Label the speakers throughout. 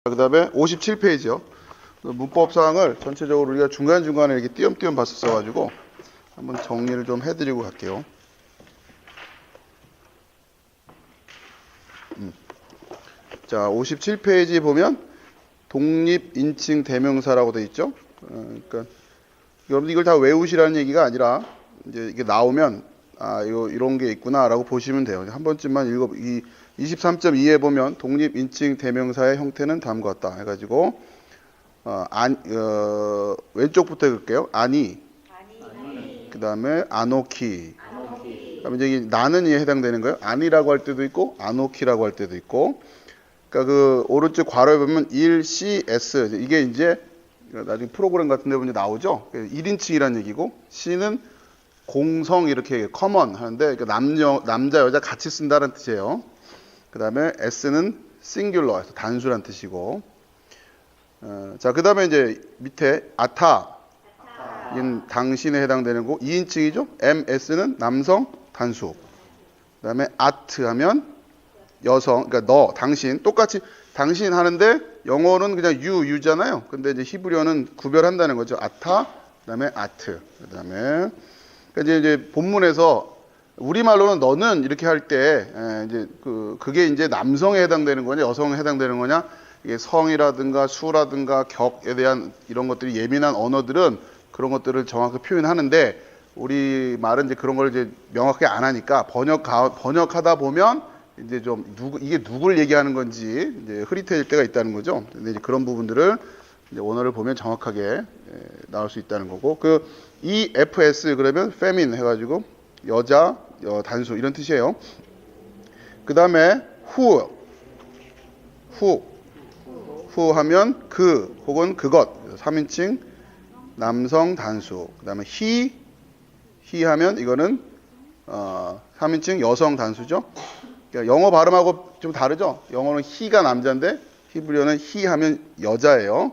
Speaker 1: 그 다음에 57페이지요. 문법사항을 전체적으로 우리가 중간중간에 이렇게 띄엄띄엄 봤었어가지고 한번 정리를 좀 해드리고 갈게요. 자, 57페이지 보면 독립인칭 대명사라고 돼 있죠. 그러니까 여러분 이걸 다 외우시라는 얘기가 아니라 이제 이게 나오면 이런 게 있구나라고 보시면 돼요. 한 번쯤만 읽어. 이 23.2에 보면 독립인칭 대명사의 형태는 다음과 같다 해가지고 왼쪽부터 읽을게요. 아니. 그 다음에 아노키. 그다음에 이제 나는이에 해당되는 거예요. 아니라고 할 때도 있고 아노키라고 할 때도 있고. 그러니까 그 오른쪽 괄호에 보면 1CS 이게 이제 나중에 프로그램 같은 데 보면 나오죠. 1인칭이라는 얘기고 C는 공성 이렇게 커먼 하는데 남자 여자 같이 쓴다는 뜻이에요. 그 다음에 S는 싱귤러 단수란 뜻이고 자, 그 다음에 이제 밑에 아타인 당신에 해당되는 거 2인칭이죠. MS는 남성 단수. 그 다음에 아트 하면 여성, 그러니까 너, 당신 똑같이 당신 하는데 영어는 그냥 유잖아요. 근데 이제 히브리어는 구별한다는 거죠. 아타, 그다음에 아트, 그다음에 그러니까 이제 본문에서 우리말로는 너는 이렇게 할 때 이제 그게 이제 남성에 해당되는 거냐, 여성에 해당되는 거냐, 이게 성이라든가 수라든가 격에 대한 이런 것들이 예민한 언어들은 그런 것들을 정확히 표현하는데 우리 말은 이제 그런 걸 이제 명확하게 안 하니까 번역하다 보면 이제 좀 이게 누굴 얘기하는 건지 이제 흐릿해질 때가 있다는 거죠. 근데 이제 그런 부분들을 이제 원어를 보면 정확하게 나올 수 있다는 거고 그 EFS 그러면 femin 해가지고 여자 단수 이런 뜻이에요. 그 다음에 who 하면 그 혹은 그것 3인칭 남성 단수. 그 다음에 he 하면 이거는 3인칭 여성 단수죠. 그러니까 영어 발음하고 좀 다르죠. 영어는 he가 남자인데 히브리어는 he 하면 여자예요.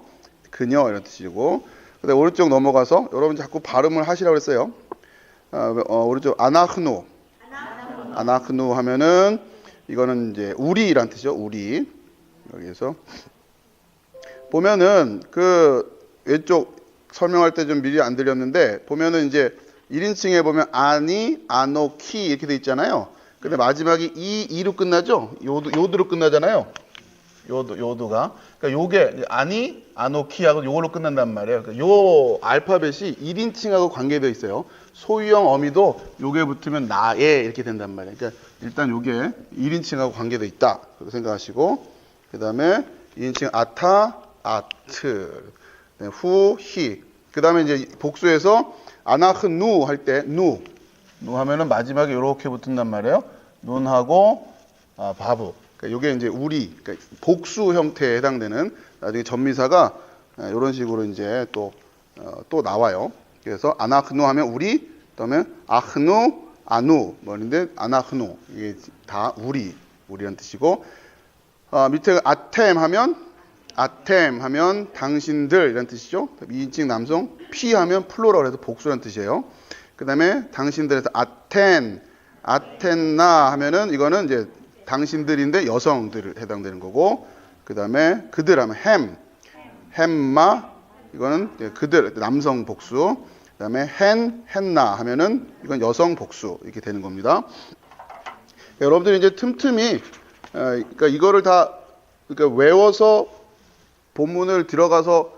Speaker 1: 그녀 이런 뜻이고. 그다음에 오른쪽 넘어가서 여러분 자꾸 발음을 하시라고 했어요. 오른쪽 아나흐누 하면은 이거는 이제 우리란 뜻이죠. 우리. 여기에서 보면은 그 왼쪽 설명할 때 좀 미리 안 드렸는데 보면은 이제 1인칭에 보면 아니, 아노키 이렇게 돼 있잖아요. 근데 마지막이 이로 끝나죠? 요드로 끝나잖아요. 요드가. 그러니까 요게 아니, 아노키하고 요걸로 끝난단 말이에요. 그러니까 요 알파벳이 1인칭하고 관계되어 있어요. 소유형 어미도 요게 붙으면 나에 이렇게 된단 말이에요. 그러니까 일단 요게 1인칭하고 관계되어 있다. 그렇게 생각하시고 그다음에 2인칭 아타, 아트. 네, 후, 히. 그다음에 이제 복수해서 아나흐누 할 때 누 하면은 마지막에 이렇게 붙는단 말이에요. 눈하고 바브. 그러니까 요게 이제 우리 그러니까 복수 형태에 해당되는 나중에 전미사가 이런 식으로 이제 또 나와요. 그래서 아나흐누 하면 우리, 그다음에 아흐누, 아누 뭐인데 아나흐누 이게 다 우리란 뜻이고 밑에 아템 하면 당신들 이란 뜻이죠. 2인칭 남성, 피 하면 플로럴 해서 복수란 뜻이에요. 그 다음에 당신들에서 아텐나 하면은 이거는 이제 당신들인데 여성들 해당되는 거고 그 다음에 그들 하면 햄마 이거는 그들 남성 복수 그 다음에 헨나 하면은 이건 여성 복수 이렇게 되는 겁니다. 여러분들이 이제 틈틈이 그러니까 이거를 다 그러니까 외워서 본문을 들어가서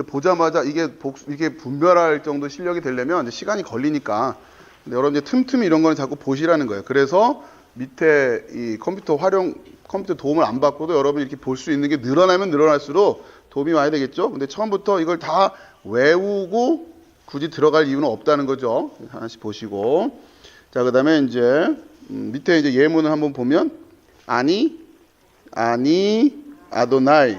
Speaker 1: 보자마자 이게 분별할 정도 실력이 되려면 이제 시간이 걸리니까 근데 여러분 이제 틈틈이 이런 거는 자꾸 보시라는 거예요. 그래서 밑에 이 컴퓨터 도움을 안 받고도 여러분이 이렇게 볼 수 있는 게 늘어나면 늘어날수록 도움이 많이 되겠죠. 근데 처음부터 이걸 다 외우고 굳이 들어갈 이유는 없다는 거죠. 하나씩 보시고 자 그다음에 이제 밑에 이제 예문을 한번 보면 아니 아도나이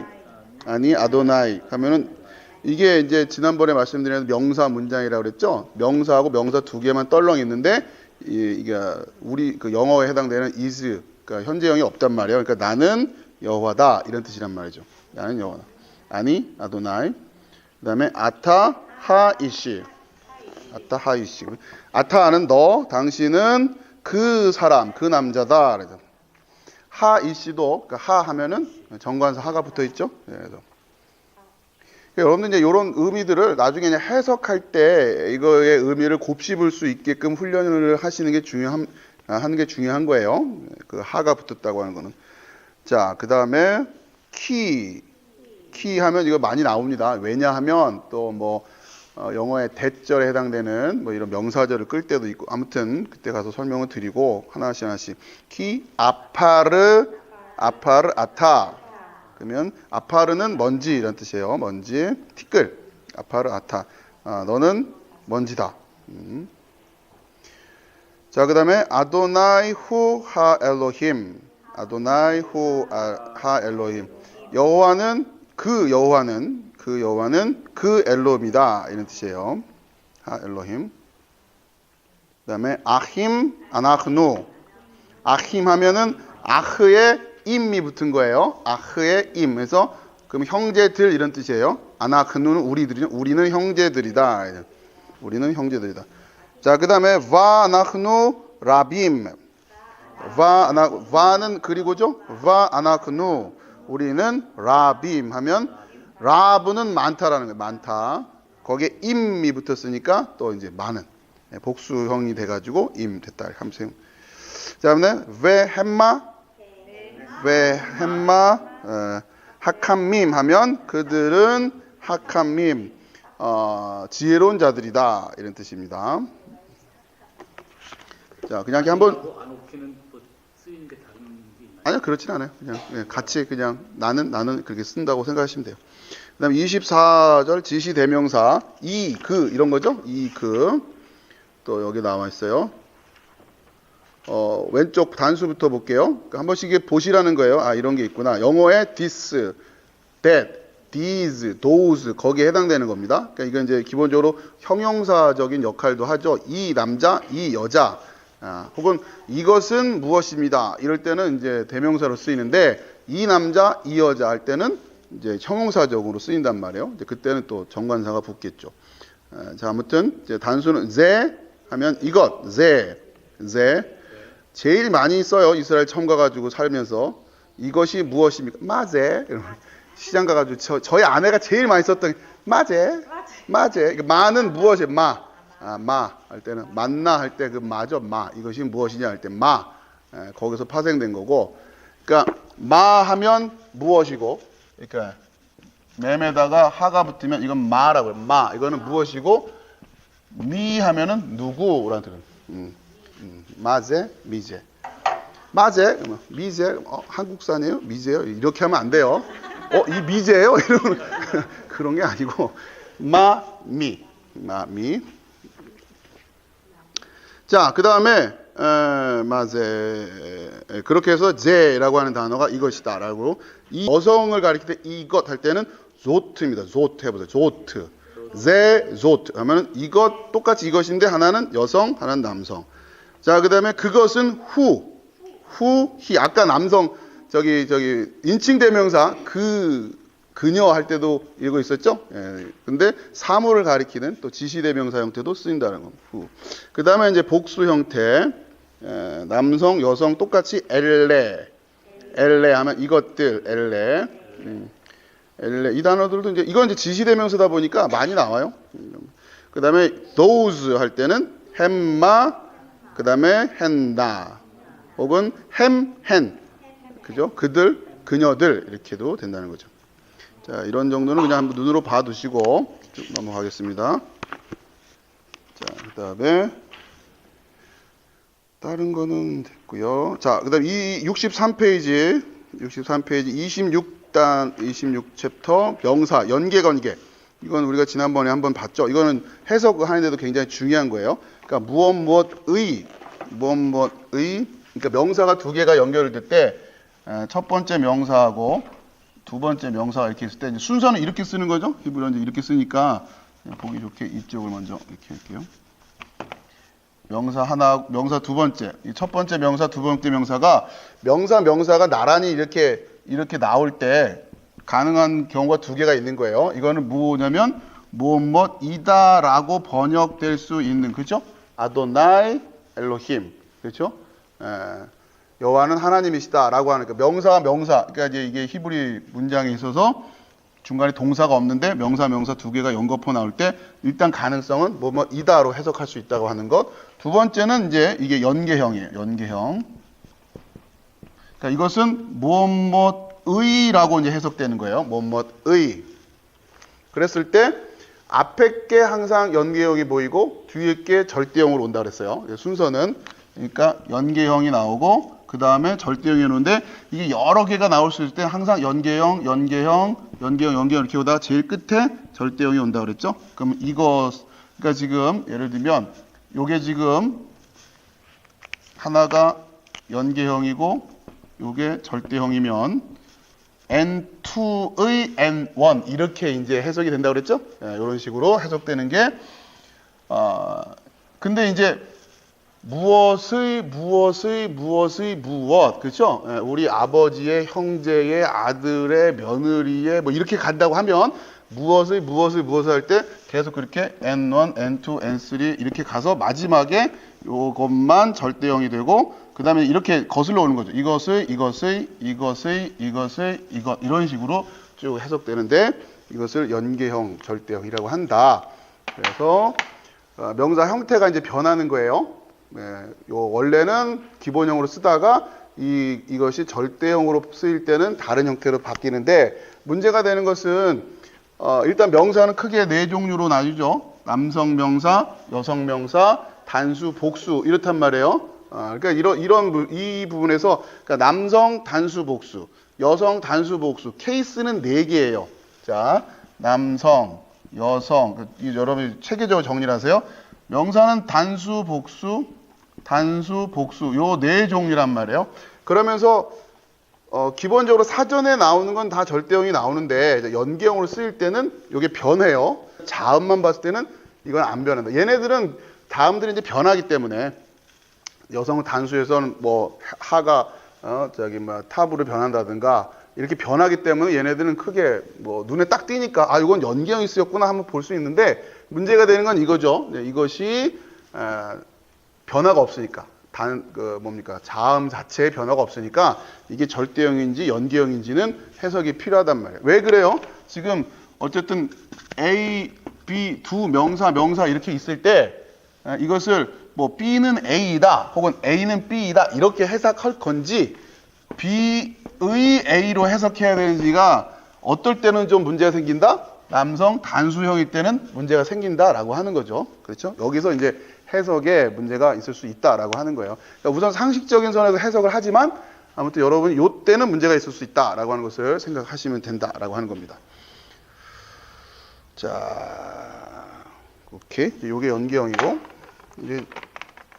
Speaker 1: 하면은 이게 이제 지난번에 말씀드린 명사 문장이라고 그랬죠. 명사하고 명사 두 개만 떨렁 있는데 이게 우리 그 영어에 해당되는 is 그러니까 현재형이 없단 말이에요. 그러니까 나는 여호와다 이런 뜻이란 말이죠. 나는 여호와다. 아니 아도나이. 그다음에 아타 하이시. 아타하는 너, 당신은 그 사람, 그 남자다. 그래서 하 이시도 그러니까 하 하면은 정관사 하가 붙어 있죠. 예, 그래서 여러분들 이제 이런 의미들을 나중에 그냥 해석할 때 이거의 의미를 곱씹을 수 있게끔 훈련을 하시는 게 하는 게 중요한 거예요. 그 하가 붙었다고 하는 거는. 자, 그 다음에 키 하면 이거 많이 나옵니다. 왜냐하면 또 뭐 영어의 대절에 해당되는 뭐 이런 명사절을 끌 때도 있고 아무튼 그때 가서 설명을 드리고 하나씩 키 아파르 아타 그러면 아파르는 먼지 이런 뜻이에요. 먼지 티끌 아파르 아타 너는 먼지다. 자, 그 다음에 아도나이 후 하 엘로힘 아도나이 후 하 엘로힘 여호와는 그 엘로힘이다 이런 뜻이에요. 하 엘로힘. 그다음에 아힘 아나흐누 아힘 하면은 아흐의 임이 붙은 거예요. 아흐의 임. 그래서 그럼 형제들 이런 뜻이에요. 아나흐누는 우리는 형제들이다. 우리는 형제들이다. 자, 그다음에 바 아나흐누 라빔 바는 그리고죠. 바 아나흐누 우리는 라빔 하면 라브는 많다라는 거예요. 많다. 거기에 임이 붙었으니까 또 이제 많은 복수형이 돼가지고 임 됐다. 함수. 자, 그다음에 웨햄마 하캄밈 하면 그들은 하캄밈 지혜로운 자들이다 이런 뜻입니다. 자, 그냥 이렇게 한번
Speaker 2: 아노키는 또 쓰이는 게 다른 게 있나요?
Speaker 1: 아니요, 그렇진 않아요. 그냥 같이 그냥 나는 그렇게 쓴다고 생각하시면 돼요. 그다음 24절 지시 대명사 그 이런 거죠. 또 여기 나와 있어요. 왼쪽 단수부터 볼게요. 그러니까 한 번씩 이게 보시라는 거예요. 아, 이런 게 있구나. 영어에 this, that, these, those 거기에 해당되는 겁니다. 그러니까 이건 이제 기본적으로 형용사적인 역할도 하죠. 이 남자, 이 여자. 혹은 이것은 무엇입니다. 이럴 때는 이제 대명사로 쓰이는데 이 남자, 이 여자 할 때는 이제 형용사적으로 쓰인단 말이에요. 이제 그때는 또 정관사가 붙겠죠. 자, 아무튼 이제 단수는 제 하면 이것, 제 제일 많이 써요. 이스라엘 처음 가가지고 살면서 이것이 무엇입니까? 마제. 시장 가가지고 저희 아내가 제일 많이 썼던 마제. 마는 무엇이에요? 마 할 때는 만나 할 때 그 마죠. 마 이것이 무엇이냐 할 때 마 거기서 파생된 거고. 그러니까 마 하면 무엇이고, 그러니까 맴에다가 하가 붙으면 이건 마라고 해요. 마 이거는 무엇이고, 미 하면은 누구라는 뜻은 마제 미제 마제 미제 한국산이에요? 미제요? 이렇게 하면 안 돼요. 이 미제예요? 이런 그런 게 아니고 마미. 자, 그 다음에 마제 그렇게 해서 제라고 하는 단어가 이것이다라고 이 여성을 가리킬 때 이것 할 때는 조트입니다. 조트 해보세요. 조트 제 조트 하면 이것 똑같이 이것인데 하나는 여성 하나는 남성. 자, 그 다음에 그것은 히 아까 남성 저기 인칭 대명사 그녀 할 때도 이거 있었죠? 예. 근데 사물을 가리키는 또 지시 대명사 형태도 쓰인다는 겁니다. 그 다음에 이제 복수 형태 남성 여성 똑같이 엘레 하면 이것들 엘레 이 단어들도 이건 이제 지시 대명사다 보니까 많이 나와요. 그 다음에 those 할 때는 햄마 그 다음에 헨나 혹은 햄헨 그죠? 그들 그녀들 이렇게도 된다는 거죠. 자, 이런 정도는 그냥 한번 눈으로 봐두시고 쭉 넘어가겠습니다. 자, 그 다음에 다른 거는 됐고요. 자, 그 다음 이 63페이지 26챕터 명사 연계관계. 이건 우리가 지난번에 한번 봤죠. 이거는 해석하는데도 굉장히 중요한 거예요. 그러니까 무엇의 그러니까 명사가 두 개가 연결될 때 첫 번째 명사하고 두 번째 명사가 이렇게 있을 때 이제 순서는 이렇게 쓰는 거죠. 히브리어는 이제 이렇게 쓰니까 보기 좋게 이쪽을 먼저 이렇게 할게요. 명사 두 번째. 이 첫 번째 명사, 두 번째 명사가 명사가 나란히 이렇게 나올 때 가능한 경우가 두 개가 있는 거예요. 이거는 뭐냐면 무엇이다라고 번역될 수 있는, 그죠? 아도나이 엘로힘, 그렇죠? 여호와는 하나님이시다라고 하니까 명사와 명사, 그러니까 이제 이게 히브리 문장에 있어서 중간에 동사가 없는데 명사 두 개가 연거푸 나올 때 일단 가능성은 뭐이다로 해석할 수 있다고 하는 것. 두 번째는 이제 이게 연계형이에요. 연계형. 그러니까 이것은 무엇의라고 이제 해석되는 거예요. 무엇의. 그랬을 때 앞에 게 항상 연계형이 보이고 뒤에 게 절대형으로 온다 그랬어요. 순서는 그러니까 연계형이 나오고 그 다음에 절대형이 오는데 이게 여러 개가 나올 수 있을 때 항상 연계형 이렇게 오다가 제일 끝에 절대형이 온다 그랬죠. 그럼 이거 그러니까 지금 예를 들면 요게 지금 하나가 연계형이고 요게 절대형이면 N2의 N1 이렇게 이제 해석이 된다고 그랬죠? 이런 식으로 해석되는 게 근데 이제 무엇 그렇죠? 우리 아버지의 형제의 아들의 며느리의 뭐 이렇게 간다고 하면 무엇을 할 때 계속 그렇게 N1, N2, N3 이렇게 가서 마지막에 요것만 절대형이 되고 그 다음에 이렇게 거슬러 오는 거죠. 이것 이런 식으로 쭉 해석되는데 이것을 연계형, 절대형이라고 한다. 그래서 명사 형태가 이제 변하는 거예요. 요 원래는 기본형으로 쓰다가 이것이 절대형으로 쓰일 때는 다른 형태로 바뀌는데 문제가 되는 것은 일단 명사는 크게 네 종류로 나뉘죠. 남성 명사, 여성 명사, 단수, 복수 이렇단 말이에요. 그러니까 이 부분에서 그러니까 남성 단수 복수, 여성 단수 복수 케이스는 네 개예요. 자, 남성, 여성 여러분 체계적으로 정리를 하세요. 명사는 단수 복수 요 네 종류란 말이에요. 그러면서 기본적으로 사전에 나오는 건 다 절대형이 나오는데 연계형으로 쓰일 때는 이게 변해요. 자음만 봤을 때는 이건 안 변한다. 얘네들은 다음들이 이제 변하기 때문에 여성 단수에서는 뭐 하가 탑으로 변한다든가 이렇게 변하기 때문에 얘네들은 크게 뭐 눈에 딱 띄니까 이건 연계형이 쓰였구나 한번 볼 수 있는데 문제가 되는 건 이거죠. 이것이 변화가 없으니까 자음 자체에 변화가 없으니까 이게 절대형인지 연계형인지는 해석이 필요하단 말이에요. 왜 그래요? 지금 어쨌든 A, B 두 명사 이렇게 있을 때 이것을 뭐 B는 A이다 혹은 A는 B이다 이렇게 해석할 건지 B의 A로 해석해야 되는지가 어떨 때는 좀 문제가 생긴다? 남성 단수형일 때는 문제가 생긴다라고 하는 거죠. 그렇죠? 여기서 이제 해석에 문제가 있을 수 있다라고 하는 거예요. 그러니까 우선 상식적인 선에서 해석을 하지만 아무튼 여러분 요때는 문제가 있을 수 있다라고 하는 것을 생각하시면 된다라고 하는 겁니다. 자, 오케이. 요게 연계형이고 이제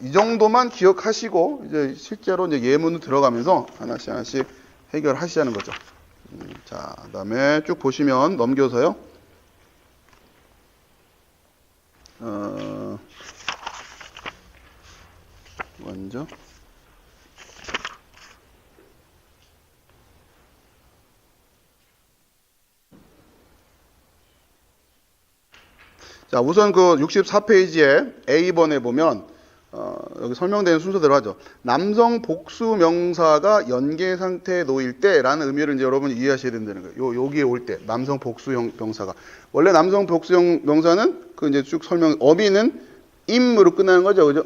Speaker 1: 이 정도만 기억하시고 이제 실제로 이제 예문을 들어가면서 하나씩 해결하시자는 거죠. 자, 그다음에 쭉 보시면 넘겨서요. 먼저 자, 우선 그 64페이지에 A번에 보면 여기 설명되는 순서대로 하죠. 남성 복수 명사가 연계 상태에 놓일 때라는 의미를 이제 여러분이 이해하셔야 된다는 거예요. 여기에 올 때 남성 복수형 명사가 원래 남성 복수형 명사는 그 이제 쭉 설명 어미는 임으로 끝나는 거죠, 그죠?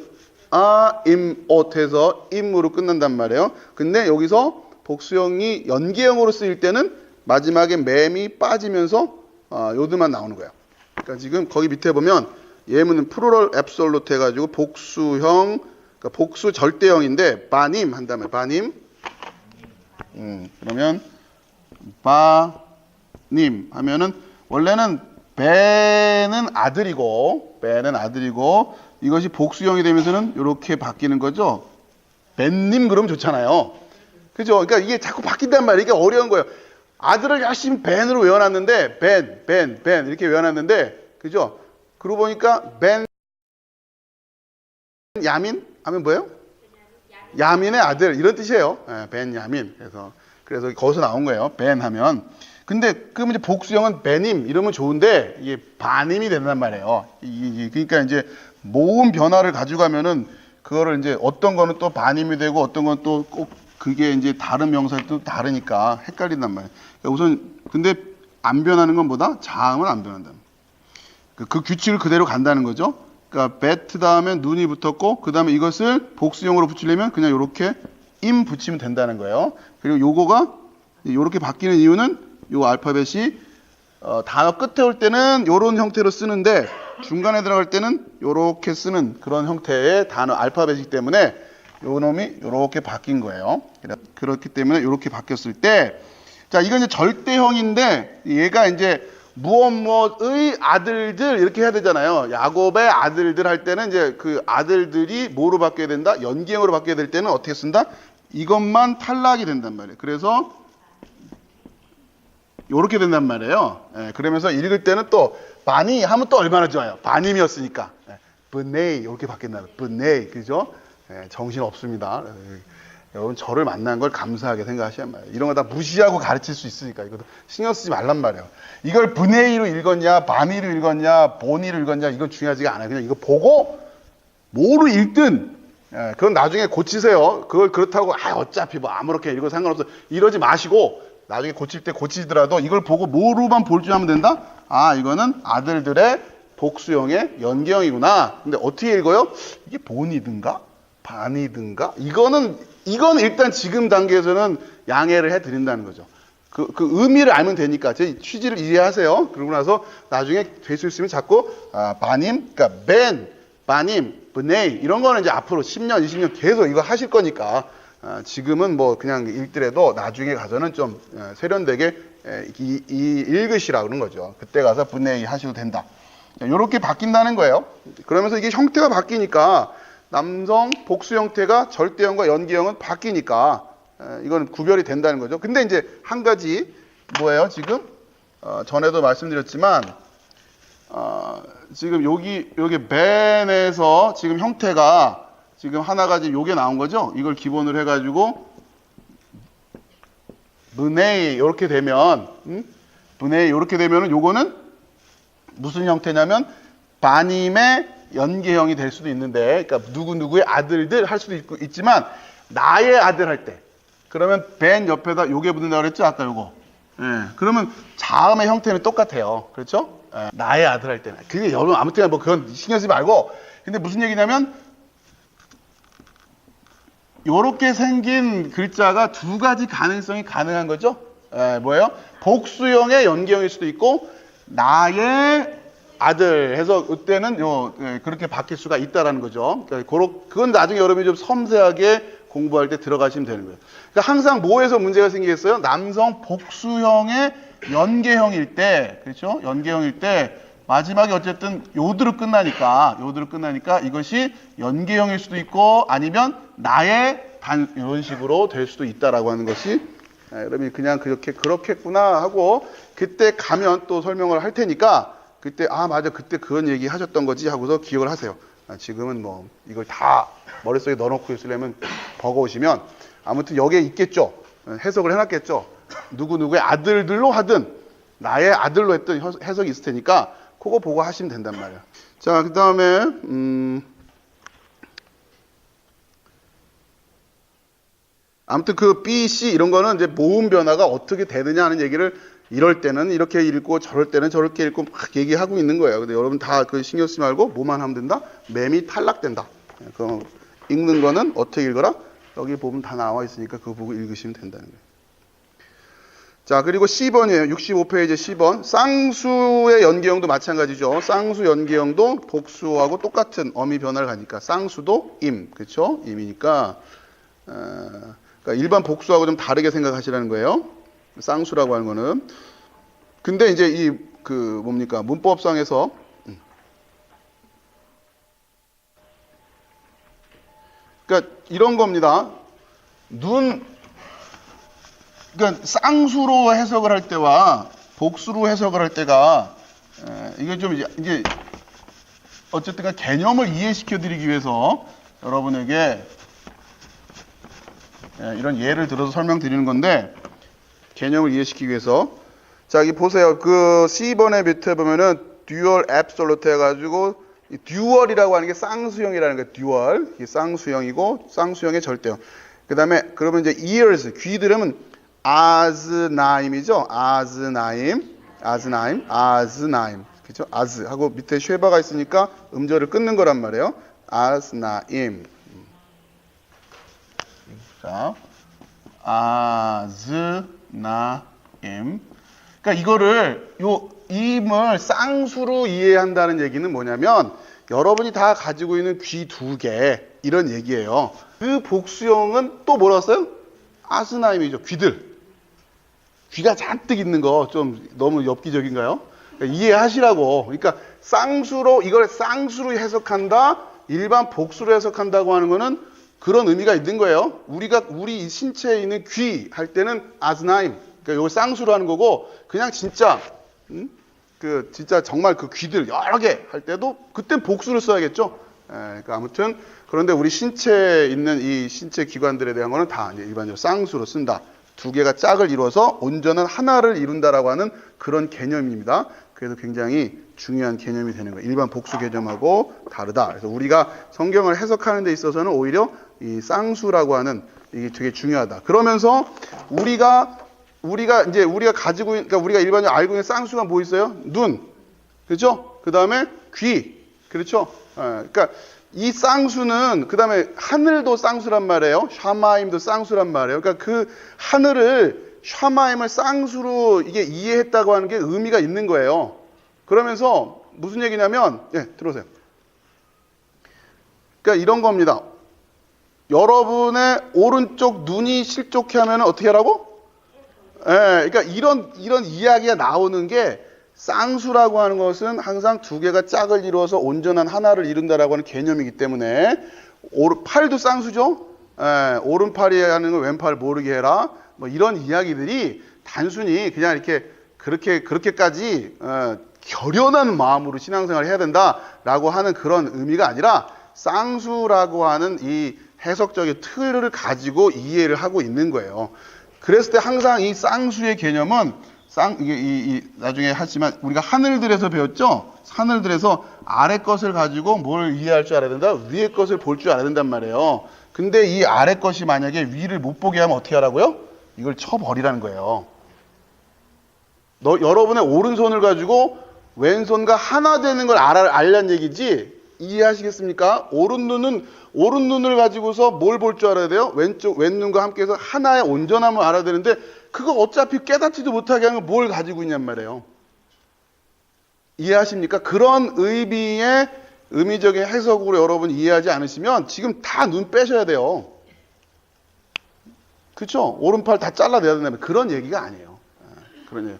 Speaker 1: 임옷해서 임으로 끝난단 말이에요. 근데 여기서 복수형이 연계형으로 쓰일 때는 마지막에 맴이 빠지면서 요드만 나오는 거예요. 그러니까 지금 거기 밑에 보면 예문은 프루럴 앱솔루트 해가지고 복수형, 그러니까 복수 절대형인데 바님 한다면 바님. 그러면 바님 하면은 원래는 배는 아들이고 이것이 복수형이 되면서는 이렇게 바뀌는 거죠. 벤님 그러면 좋잖아요. 그죠? 그러니까 이게 자꾸 바뀐단 말이에요. 이게 어려운 거예요. 아들을 열심히 벤으로 외워놨는데 벤 이렇게 외워놨는데 그죠? 그러고 보니까 벤 야민 하면 뭐예요? 야민의 아들 이런 뜻이에요. 벤 야민. 그래서 거기서 나온 거예요. 벤 하면. 근데 그럼 이제 복수형은 벤임 이러면 좋은데 이게 바님이 된단 말이에요. 그러니까 이제 모음 변화를 가져가면은 그거를 이제 어떤 거는 또 바님이 되고 어떤 건 또 꼭 그게 이제 다른 명사일 또 다르니까 헷갈린단 말이에요. 그러니까 우선 근데 안 변하는 건 뭐다? 자음은 안 변한다. 그 규칙을 그대로 간다는 거죠. 그러니까 bet 다음에 눈이 붙었고 그 다음에 이것을 복수형으로 붙이려면 그냥 이렇게 임 붙이면 된다는 거예요. 그리고 요거가 이렇게 바뀌는 이유는 요 알파벳이 단어 끝에 올 때는 요런 형태로 쓰는데 중간에 들어갈 때는 요렇게 쓰는 그런 형태의 단어 알파벳이기 때문에 요 놈이 요렇게 바뀐 거예요. 그렇기 때문에 요렇게 바뀌었을 때 자, 이건 이제 절대형인데 얘가 이제 무엇무엇의 아들들 이렇게 해야 되잖아요. 야곱의 아들들 할 때는 이제 그 아들들이 뭐로 바뀌어야 된다? 연기형으로 바뀌어야 될 때는 어떻게 쓴다? 이것만 탈락이 된단 말이에요. 그래서 요렇게 된단 말이에요. 예, 그러면서 읽을 때는 또 바니 하면 또 얼마나 좋아요. 바님이었으니까. 브네이 이렇게 바뀐다. 브네이 그죠? 예, 정신 없습니다. 여러분 저를 만난 걸 감사하게 생각하셔야 말이에요. 이런 거 다 무시하고 가르칠 수 있으니까 이것도 신경 쓰지 말란 말이에요. 이걸 브네이로 읽었냐, 바니로 읽었냐, 보니로 읽었냐 이건 중요하지가 않아요. 그냥 이거 보고 뭐로 읽든 예, 그건 나중에 고치세요. 그걸 그렇다고 어차피 뭐 아무렇게 읽어도 상관없어 이러지 마시고 나중에 고칠 때 고치더라도 이걸 보고 뭐로만 볼 줄 하면 된다? 아 이거는 아들들의 복수형의 연기형이구나. 근데 어떻게 읽어요? 이게 보니든가? 바니든가? 이건 일단 지금 단계에서는 양해를 해드린다는 거죠. 그 의미를 알면 되니까 제 취지를 이해하세요. 그러고 나서 나중에 될 수 있으면 자꾸 바님, 그러니까 벤, 바님, 브네이 이런 거는 이제 앞으로 10년, 20년 계속 이거 하실 거니까 지금은 뭐 그냥 읽더라도 나중에 가서는 좀 세련되게 읽으시라 그런 거죠. 그때 가서 브네이 하셔도 된다. 이렇게 바뀐다는 거예요. 그러면서 이게 형태가 바뀌니까 남성 복수 형태가 절대형과 연기형은 바뀌니까 이건 구별이 된다는 거죠. 근데 이제 한 가지 뭐예요? 지금 전에도 말씀드렸지만 지금 여기 벤에서 지금 형태가 지금 하나가 지금 요게 나온 거죠. 이걸 기본으로 해가지고 브네이 이렇게 되면 브네이 이렇게 되면은 요거는 무슨 형태냐면 바님의 연계형이 될 수도 있는데, 그러니까 누구누구의 아들들 할 수도 있지만 나의 아들 할 때 그러면 벤 옆에다 요게 붙는다고 그랬죠 아까 요거. 예, 그러면 자음의 형태는 똑같아요. 그렇죠? 예, 나의 아들 할 때는 그게 여러분 아무튼 뭐 그건 신경 쓰지 말고. 근데 무슨 얘기냐면 요렇게 생긴 글자가 두 가지 가능성이 가능한 거죠. 예, 뭐예요? 복수형의 연계형일 수도 있고 나의 아들 해서 그때는 그렇게 바뀔 수가 있다라는 거죠. 그러니까 그건 나중에 여러분이 좀 섬세하게 공부할 때 들어가시면 되는 거예요. 그러니까 항상 뭐에서 문제가 생기겠어요? 남성 복수형의 연계형일 때, 그렇죠? 연계형일 때 마지막에 어쨌든 요드로 끝나니까 이것이 연계형일 수도 있고 아니면 나의 이런 식으로 될 수도 있다라고 하는 것이 여러분이 그냥 그렇겠구나 하고 그때 가면 또 설명을 할 테니까 그때 맞아 그때 그런 얘기 하셨던 거지 하고서 기억을 하세요. 지금은 뭐 이걸 다 머릿속에 넣어놓고 있으려면 버거우시면 아무튼 여기에 있겠죠. 해석을 해놨겠죠. 누구누구의 아들들로 하든 나의 아들로 했던 해석이 있을 테니까 그거 보고 하시면 된단 말이에요. 자, 그 다음에 아무튼 그 B, C 이런 거는 이제 모음 변화가 어떻게 되느냐 하는 얘기를 이럴 때는 이렇게 읽고 저럴 때는 저렇게 읽고 막 얘기하고 있는 거예요. 근데 여러분 다 그 신경 쓰지 말고 뭐만 하면 된다? 맴이 탈락된다. 그 읽는 거는 어떻게 읽어라? 여기 보면 다 나와 있으니까 그거 보고 읽으시면 된다는 거예요. 자, 그리고 10번이에요. 65페이지 10번. 쌍수의 연계형도 마찬가지죠. 쌍수 연계형도 복수하고 똑같은 어미 변화를 가니까 쌍수도 임, 그렇죠? 임이니까 그러니까 일반 복수하고 좀 다르게 생각하시라는 거예요. 쌍수라고 하는 거는. 근데 이제 뭡니까? 문법상에서 그러니까 이런 겁니다. 그러니까 쌍수로 해석을 할 때와 복수로 해석을 할 때가 이게 좀 이제 어쨌든 개념을 이해시켜 드리기 위해서 여러분에게 이런 예를 들어서 설명드리는 건데 개념을 이해시키기 위해서 자, 여기 보세요. 그 C번의 밑에 보면은 듀얼 앱솔루트 해가지고 듀얼이라고 하는 게 쌍수형이라는 거예요. 듀얼. 이게 쌍수형이고 쌍수형의 절대형. 그 다음에 그러면 이제 ears 귀 들으면 아즈나임이죠. 아즈나임. 그죠? 아즈 하고 밑에 쉐바가 있으니까 음절을 끊는 거란 말이에요. 아즈나임. 자, 아즈나임. 그러니까 이거를 요 임을 쌍수로 이해한다는 얘기는 뭐냐면 여러분이 다 가지고 있는 귀 두 개 이런 얘기예요. 그 복수형은 또 뭐라고 써요? 아스나임이죠. 귀들. 귀가 잔뜩 있는 거 좀 너무 엽기적인가요? 그러니까 이해하시라고. 그러니까 쌍수로 이걸 쌍수로 해석한다. 일반 복수로 해석한다고 하는 거는 그런 의미가 있는 거예요. 우리 신체에 있는 귀 할 때는 아스나임. 그러니까 이걸 쌍수로 하는 거고 그냥 진짜 진짜 정말 그 귀들 여러 개 할 때도 그땐 복수를 써야겠죠. 그러니까 아무튼 그런데 우리 신체에 있는 이 신체 기관들에 대한 거는 다 이제 일반적으로 쌍수로 쓴다. 두 개가 짝을 이루어서 온전한 하나를 이룬다라고 하는 그런 개념입니다. 그래서 굉장히 중요한 개념이 되는 거예요. 일반 복수 개념하고 다르다. 그래서 우리가 성경을 해석하는 데 있어서는 오히려 이 쌍수라고 하는 이게 되게 중요하다. 그러면서 우리가 가지고 그러니까 우리가 일반적으로 알고 있는 쌍수가 뭐 있어요? 눈, 그렇죠? 그 다음에 귀, 그렇죠? 그러니까 이 쌍수는 그 다음에 하늘도 쌍수란 말이에요. 샤마임도 쌍수란 말이에요. 그러니까 그 하늘을 샤마임을 쌍수로 이게 이해했다고 하는 게 의미가 있는 거예요. 그러면서 무슨 얘기냐면, 들어오세요. 그러니까 이런 겁니다. 여러분의 오른쪽 눈이 실족해 하면 어떻게 하라고? 그러니까 이런 이야기가 나오는 게 쌍수라고 하는 것은 항상 두 개가 짝을 이루어서 온전한 하나를 이룬다라고 하는 개념이기 때문에 팔도 쌍수죠. 오른팔이 하는 걸 왼팔 모르게 해라. 뭐 이런 이야기들이 단순히 그냥 이렇게 그렇게까지 결연한 마음으로 신앙생활을 해야 된다라고 하는 그런 의미가 아니라 쌍수라고 하는 이 해석적인 틀을 가지고 이해를 하고 있는 거예요. 그랬을 때 항상 이 쌍수의 개념은 이게 나중에 하지만 우리가 하늘들에서 배웠죠. 하늘들에서 아래 것을 가지고 뭘 이해할 줄 알아야 된다. 위의 것을 볼 줄 알아야 된단 말이에요. 근데 이 아래 것이 만약에 위를 못 보게 하면 어떻게 하라고요? 이걸 쳐버리라는 거예요. 여러분의 오른손을 가지고 왼손과 하나 되는 걸 알란 얘기지. 이해하시겠습니까? 오른 눈을 가지고서 뭘 볼 줄 알아야 돼요? 왼눈과 함께해서 하나의 온전함을 알아야 되는데 그거 어차피 깨닫지도 못하게 하는 걸 뭘 가지고 있냔 말이에요. 이해하십니까? 그런 의미의 의미적인 해석으로 여러분 이해하지 않으시면 지금 다 눈 빼셔야 돼요. 그렇죠? 오른팔 다 잘라내야 된다면 그런 얘기가 아니에요. 그런 얘기.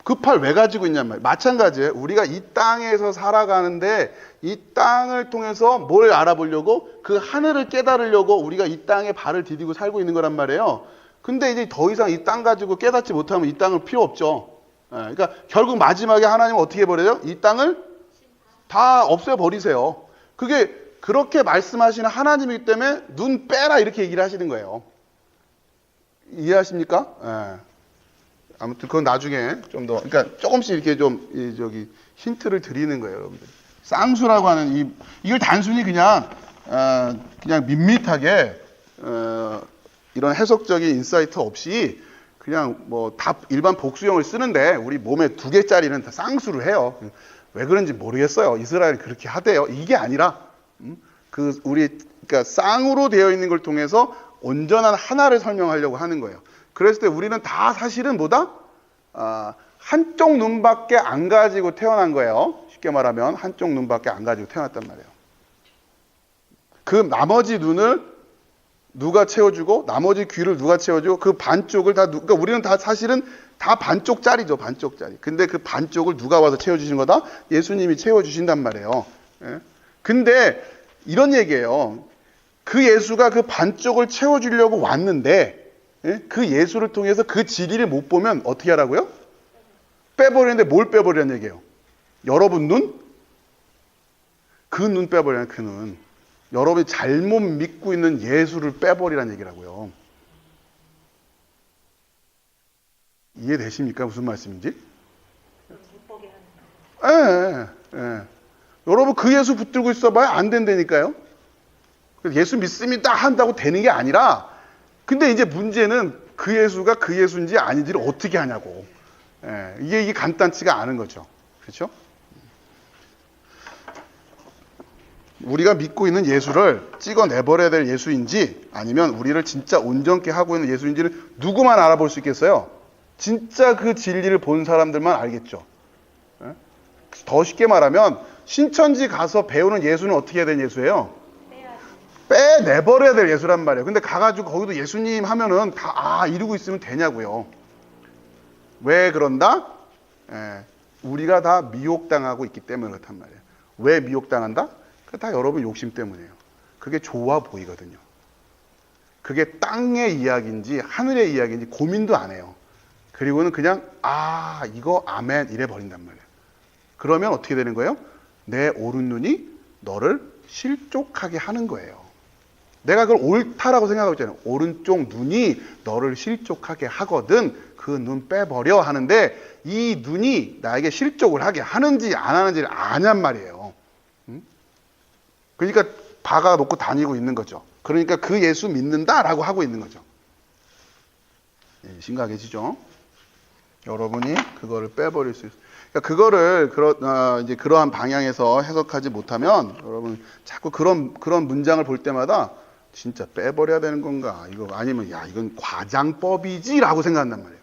Speaker 1: 그 팔 왜 가지고 있냔 말이에요. 마찬가지예요. 우리가 이 땅에서 살아가는데 이 땅을 통해서 뭘 알아보려고? 그 하늘을 깨달으려고 우리가 이 땅에 발을 디디고 살고 있는 거란 말이에요. 근데 이제 더 이상 이 땅 가지고 깨닫지 못하면 이 땅은 필요 없죠. 그러니까 결국 마지막에 하나님은 어떻게 해버려요? 이 땅을 다 없애버리세요. 그게 그렇게 말씀하시는 하나님이기 때문에 눈 빼라 이렇게 얘기를 하시는 거예요. 이해하십니까? 아무튼 그건 나중에 좀 더, 그러니까 조금씩 이렇게 좀 힌트를 드리는 거예요, 여러분들. 쌍수라고 하는 이걸 단순히 그냥 밋밋하게 이런 해석적인 인사이트 없이 그냥 뭐 다 일반 복수형을 쓰는데 우리 몸에 2개짜리는 다 쌍수를 해요. 왜 그런지 모르겠어요. 이스라엘은 그렇게 하대요. 이게 아니라 그러니까 쌍으로 되어 있는 걸 통해서 온전한 하나를 설명하려고 하는 거예요. 그랬을 때 우리는 다 사실은 뭐다? 한쪽 눈밖에 안 가지고 태어난 거예요. 쉽게 말하면 한쪽 눈밖에 안 가지고 태어났단 말이에요. 그 나머지 눈을 누가 채워주고 나머지 귀를 누가 채워주고 그 반쪽을 그러니까 우리는 다 사실은 다 반쪽짜리죠. 반쪽짜리. 근데 그 반쪽을 누가 와서 채워주신 거다? 예수님이 채워주신단 말이에요. 근데 이런 얘기예요. 그 예수가 그 반쪽을 채워주려고 왔는데 그 예수를 통해서 그 진리를 못 보면 어떻게 하라고요? 빼버리는데 뭘 빼버리라는 얘기예요? 여러분 눈? 그 눈 빼버리라는 그 눈. 여러분이 잘못 믿고 있는 예수를 빼버리라는 얘기라고요. 이해되십니까? 무슨 말씀인지? 여러분 그 예수 붙들고 있어봐야 안 된다니까요. 예수 믿습니다 한다고 되는 게 아니라 근데 이제 문제는 그 예수가 그 예수인지 아닌지를 어떻게 하냐고. 예, 이게 간단치가 않은 거죠. 그렇죠? 우리가 믿고 있는 예수를 찍어내버려야 될 예수인지 아니면 우리를 진짜 온전케 하고 있는 예수인지를 누구만 알아볼 수 있겠어요? 진짜 그 진리를 본 사람들만 알겠죠. 예? 더 쉽게 말하면 신천지 가서 배우는 예수는 어떻게 해야 되는 예수예요? 빼내버려야 될 예수란 말이에요. 근데 가가지고 거기도 예수님 하면은 다 이루고 있으면 되냐고요. 왜 그런다? 예, 우리가 다 미혹당하고 있기 때문에 그렇단 말이에요. 왜 미혹당한다? 다 여러분 욕심 때문이에요. 그게 좋아 보이거든요. 그게 땅의 이야기인지 하늘의 이야기인지 고민도 안 해요. 그리고는 그냥 이거 아멘 이래 버린단 말이에요. 그러면 어떻게 되는 거예요? 내 오른 눈이 너를 실족하게 하는 거예요. 내가 그걸 옳다라고 생각하고 있잖아요. 오른쪽 눈이 너를 실족하게 하거든. 그 눈 빼버려 하는데 이 눈이 나에게 실족을 하게 하는지 안 하는지를 아냔 말이에요. 그러니까 박아 놓고 다니고 있는 거죠. 그러니까 그 예수 믿는다라고 하고 있는 거죠. 심각해지죠? 여러분이 그거를 빼버릴 수 있어요. 그러니까 그거를 이제 그러한 방향에서 해석하지 못하면 여러분 자꾸 그런 문장을 볼 때마다 진짜 빼버려야 되는 건가? 이거 아니면 이건 과장법이지라고 생각한단 말이에요.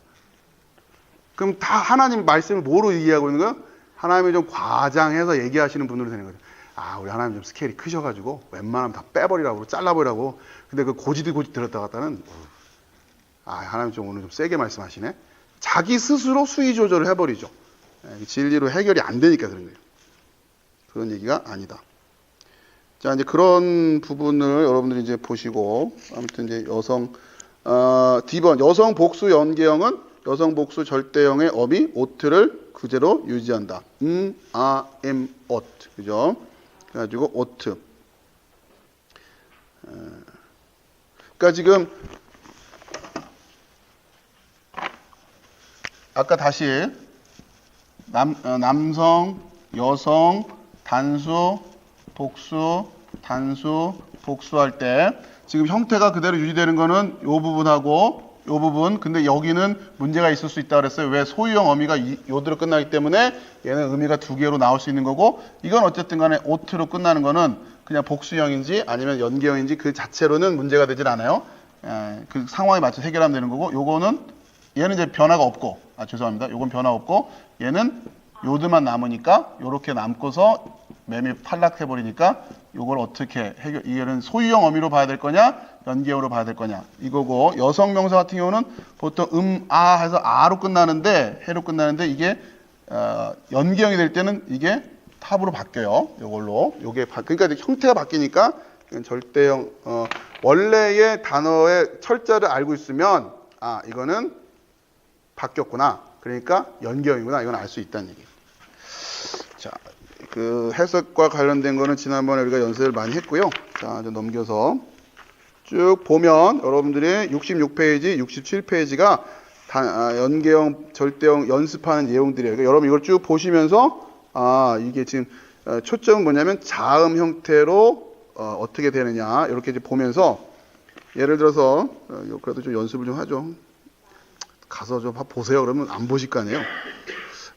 Speaker 1: 그럼 다 하나님 말씀을 뭐로 이해하고 있는 거예요? 하나님이 좀 과장해서 얘기하시는 분으로 되는 거죠. 우리 하나님 좀 스케일이 크셔가지고 웬만하면 다 빼버리라고 잘라버리라고. 근데 그 고지 들었다 갔다는 하나님 좀 오늘 좀 세게 말씀하시네. 자기 스스로 수위 조절을 해버리죠. 진리로 해결이 안 되니까 그런 거예요. 그런 얘기가 아니다. 자, 이제 그런 부분을 여러분들이 이제 보시고 아무튼 이제 D번 여성 복수 연계형은 여성 복수 절대형의 어미 오트를 그대로 유지한다. ot 그죠? 그래가지고 오트. 그러니까 지금 아까 다시 남성, 여성, 단수, 복수, 단수, 복수할 때 지금 형태가 그대로 유지되는 거는 이 부분하고 이 부분. 근데 여기는 문제가 있을 수 있다고 그랬어요. 왜? 소유형 어미가 요대로 끝나기 때문에 얘는 의미가 두 개로 나올 수 있는 거고, 이건 어쨌든 간에 오트로 끝나는 거는 그냥 복수형인지 아니면 연계형인지 그 자체로는 문제가 되질 않아요. 그 상황에 맞춰서 해결하면 되는 거고, 요거는 얘는 이제 변화가 없고, 죄송합니다. 요건 변화 없고, 얘는 요드만 남으니까 요렇게 남고서 매미 탈락해버리니까 요걸 어떻게 이거는 소유형 어미로 봐야 될 거냐 연계형으로 봐야 될 거냐 이거고, 여성 명사 같은 경우는 보통 해서 아로 끝나는데 해로 끝나는데 이게 연계형이 될 때는 이게 탑으로 바뀌어요. 요걸로 그러니까 형태가 바뀌니까 절대형 원래의 단어의 철자를 알고 있으면 이거는 바뀌었구나. 그러니까 연계형이구나. 이건 알 수 있다는 얘기예요. 자, 그 해석과 관련된 거는 지난번에 우리가 연습을 많이 했고요. 자, 이제 넘겨서 쭉 보면 여러분들이 66페이지, 67페이지가 연계형, 절대형 연습하는 내용들이에요. 그러니까 여러분 이걸 쭉 보시면서 이게 지금 초점은 뭐냐면 자음 형태로 어떻게 되느냐 이렇게 이제 보면서 예를 들어서 그래도 좀 연습을 좀 하죠. 가서 좀 보세요. 그러면 안 보실 거 아니에요.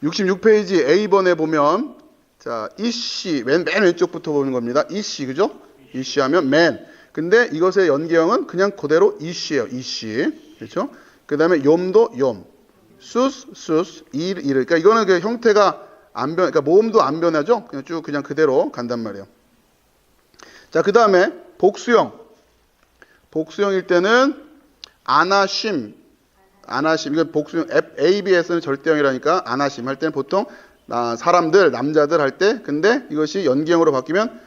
Speaker 1: 66페이지 A번에 보면 자, 이씨 맨 왼쪽부터 보는 겁니다. 이씨 그죠? 이씨 하면 맨. 근데 이것의 연계형은 그냥 그대로 이씨예요. 이씨. 그렇죠? 그다음에 욤도 욤. 수스 일. 그러니까 이거는 그 형태가 안 변, 그러니까 모음도 안 변하죠? 그냥 쭉 그냥 그대로 간단 말이에요. 자, 그다음에 복수형. 복수형일 때는 아나심. 이건 복수형 ABS는 절대형이라니까 아나심 할 때는 보통 사람들, 남자들 할 때, 근데 이것이 연기형으로 바뀌면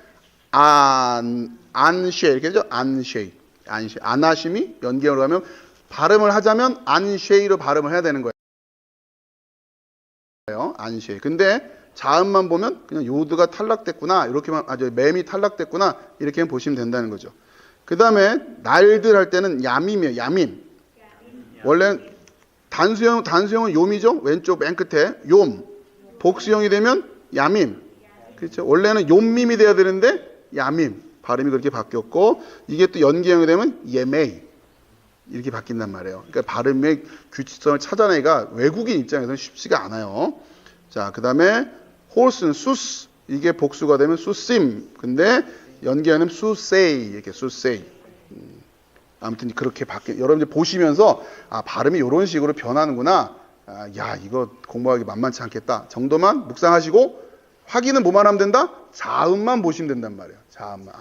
Speaker 1: 안쉐 이렇게 되죠? 안쉐. 아나심이 연기형으로 가면 발음을 하자면 안쉐이로 발음을 해야 되는 거예요. 안쉐. 근데 자음만 보면 그냥 요드가 탈락됐구나. 이렇게만 맴이 탈락됐구나. 이렇게만 보시면 된다는 거죠. 그다음에 날들 할 때는 야밈이에요. 야밈. 원래 단수형은 욤이죠. 왼쪽 맨 끝에 욤. 복수형이 되면 야밈. 그렇죠? 원래는 욤밈이 돼야 되는데 야밈. 발음이 그렇게 바뀌었고, 이게 또 연기형이 되면 예메이. 이렇게 바뀐단 말이에요. 그러니까 발음의 규칙성을 찾아내기가 외국인 입장에서는 쉽지가 않아요. 자, 그 다음에 horse는 sus, 이게 복수가 되면 수심, 근데 연기하는 수세이, 이렇게 수세이. 아무튼 그렇게 여러분들 보시면서 발음이 이런 식으로 변하는구나. 야, 이거 공부하기 만만치 않겠다 정도만 묵상하시고, 확인은 뭐만 하면 된다? 자음만 보시면 된단 말이에요. 자음만.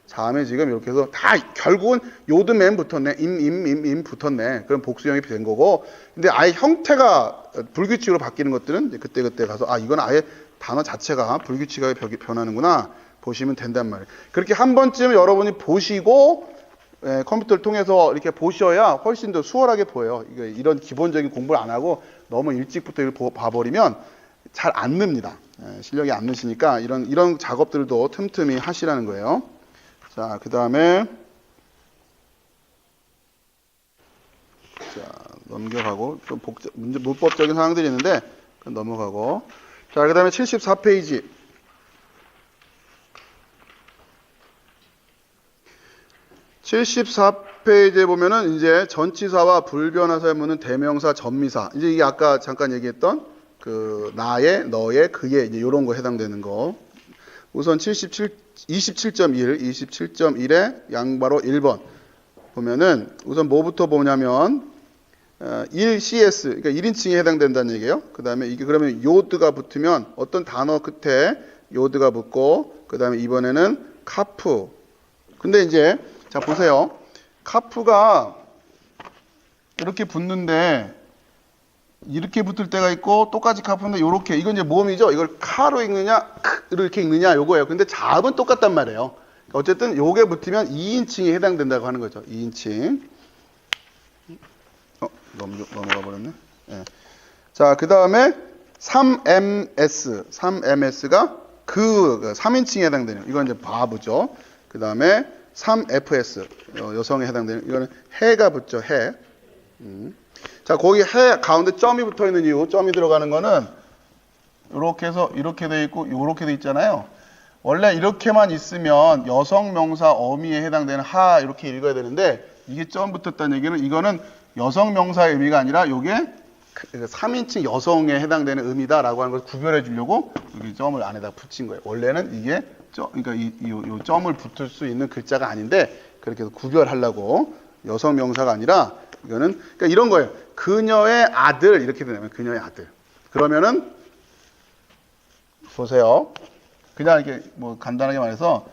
Speaker 1: 자음에 지금 이렇게 해서 다 결국은 요드맨 붙었네, 임 붙었네. 그럼 복수형이 된 거고, 근데 아예 형태가 불규칙으로 바뀌는 것들은 이제 그때 가서 이건 아예 단어 자체가 불규칙하게 변하는구나 보시면 된단 말이에요. 그렇게 한 번쯤 여러분이 보시고 컴퓨터를 통해서 이렇게 보셔야 훨씬 더 수월하게 보여요. 이런 기본적인 공부를 안 하고 너무 일찍부터 이걸 봐버리면 잘 안 늡니다. 실력이 안 느시니까 이런 작업들도 틈틈이 하시라는 거예요. 자, 그 다음에 넘겨가고 좀 문법적인 사항들이 있는데 넘어가고, 자, 그 다음에 74페이지. (74페이지에) 보면은 이제 전치사와 불변화사에 묻는 대명사, 전미사. 이제 이게 아까 잠깐 얘기했던 그 나의, 너의, 그의 이제 이런 거 해당되는 거. 우선 27.1의 양바로 1번 보면은 우선 뭐부터 보냐면 1CS, 그러니까 1인칭에 해당된다는 얘기예요. 그 다음에 이게 그러면 요드가 붙으면 어떤 단어 끝에 요드가 붙고, 그 다음에 이번에는 카프. 근데 이제 자 보세요. 카프가 이렇게 붙는데 이렇게 붙을 때가 있고, 똑같이 카프인데 요렇게, 이건 이제 모음이죠. 이걸 카로 읽느냐 이렇게 읽느냐 요거예요. 근데 자음은 똑같단 말이에요. 어쨌든 요게 붙으면 2인칭에 해당된다고 하는 거죠. 2인칭. 넘어가 버렸네. 네. 자, 그 다음에 3MS가 그 3인칭에 해당되는, 이건 이제 바브죠. 그 다음에 3FS, 여성에 해당되는, 이거는 해가 붙죠. 해. 자, 거기 해 가운데 점이 붙어 있는 이유, 점이 들어가는 거는 이렇게 해서 이렇게 돼 있고 이렇게 돼 있잖아요. 원래 이렇게만 있으면 여성 명사 어미에 해당되는 하 이렇게 읽어야 되는데, 이게 점 붙었다는 얘기는 이거는 여성 명사의 의미가 아니라 요게 3인칭 여성에 해당되는 의미다라고 하는 것을 구별해 주려고 여기 점을 안에다 붙인 거예요. 원래는 이게 그러니까 이 점을 붙을 수 있는 글자가 아닌데, 그렇게 해서 구별하려고, 여성 명사가 아니라 이거는, 그러니까 이런 거예요. 그녀의 아들 이렇게 되면 그녀의 아들. 그러면은 보세요. 그냥 이렇게 뭐 간단하게 말해서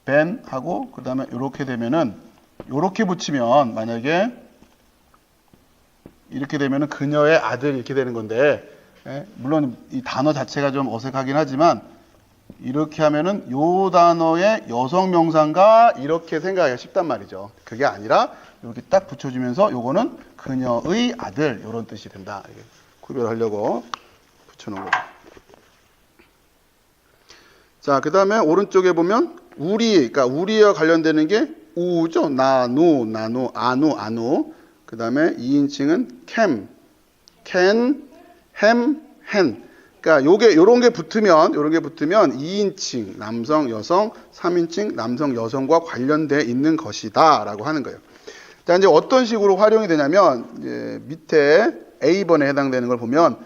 Speaker 1: 벤 하고 그 다음에 이렇게 되면은, 이렇게 붙이면 만약에 이렇게 되면은 그녀의 아들 이렇게 되는 건데, 물론 이 단어 자체가 좀 어색하긴 하지만 이렇게 하면은 요 단어의 여성 명사인가 이렇게 생각하기가 쉽단 말이죠. 그게 아니라 이렇게 딱 붙여주면서 요거는 그녀의 아들 이런 뜻이 된다. 이렇게 구별하려고 붙여놓은 거죠. 자, 그 다음에 오른쪽에 보면 우리, 그러니까 우리와 관련되는 게 우죠. 나누, 아누. 그 다음에 2인칭은 캠, 캔, 햄, 헨. 그러니까 요런 게 붙으면 2인칭 남성, 여성, 3인칭 남성, 여성과 관련돼 있는 것이다라고 하는 거예요. 자, 이제 어떤 식으로 활용이 되냐면, 이제 밑에 A번에 해당되는 걸 보면,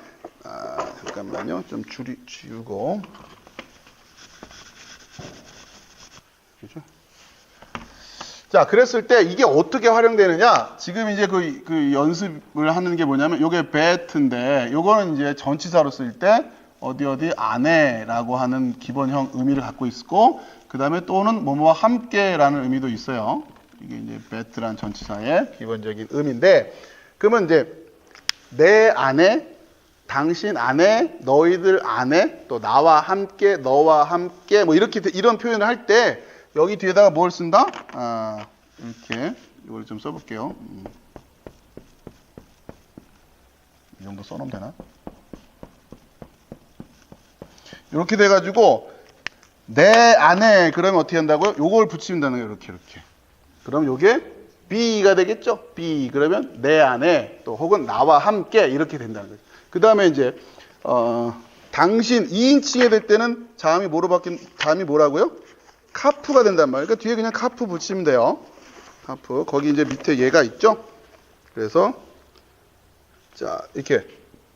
Speaker 1: 잠깐만요. 좀 지우고. 그죠? 자, 그랬을 때 이게 어떻게 활용되느냐? 지금 이제 그 연습을 하는 게 뭐냐면, 요게 bet인데, 요거는 이제 전치사로 쓸 때 어디 안에라고 하는 기본형 의미를 갖고 있고, 그 다음에 또는 뭐뭐와 함께라는 의미도 있어요. 이게 이제 bet라는 전치사의 기본적인 의미인데, 그러면 이제 내 안에, 당신 안에, 너희들 안에, 또 나와 함께, 너와 함께, 뭐 이렇게 이런 표현을 할 때 여기 뒤에다가 뭘 쓴다? 이렇게 이걸 좀 써볼게요. 이 정도 써놓으면 되나? 이렇게 돼가지고 내 안에 그러면 어떻게 한다고요? 요걸 붙인다는 거예요. 이렇게. 그럼 요게 B가 되겠죠? B 그러면 내 안에, 또 혹은 나와 함께 이렇게 된다는 거죠. 그 다음에 이제 당신 2인칭이 될 때는 자음이 뭐라고요? 카프가 된단 말이에요. 그러니까 뒤에 그냥 카프 붙이면 돼요. 하프. 거기 이제 밑에 얘가 있죠? 그래서 자, 이렇게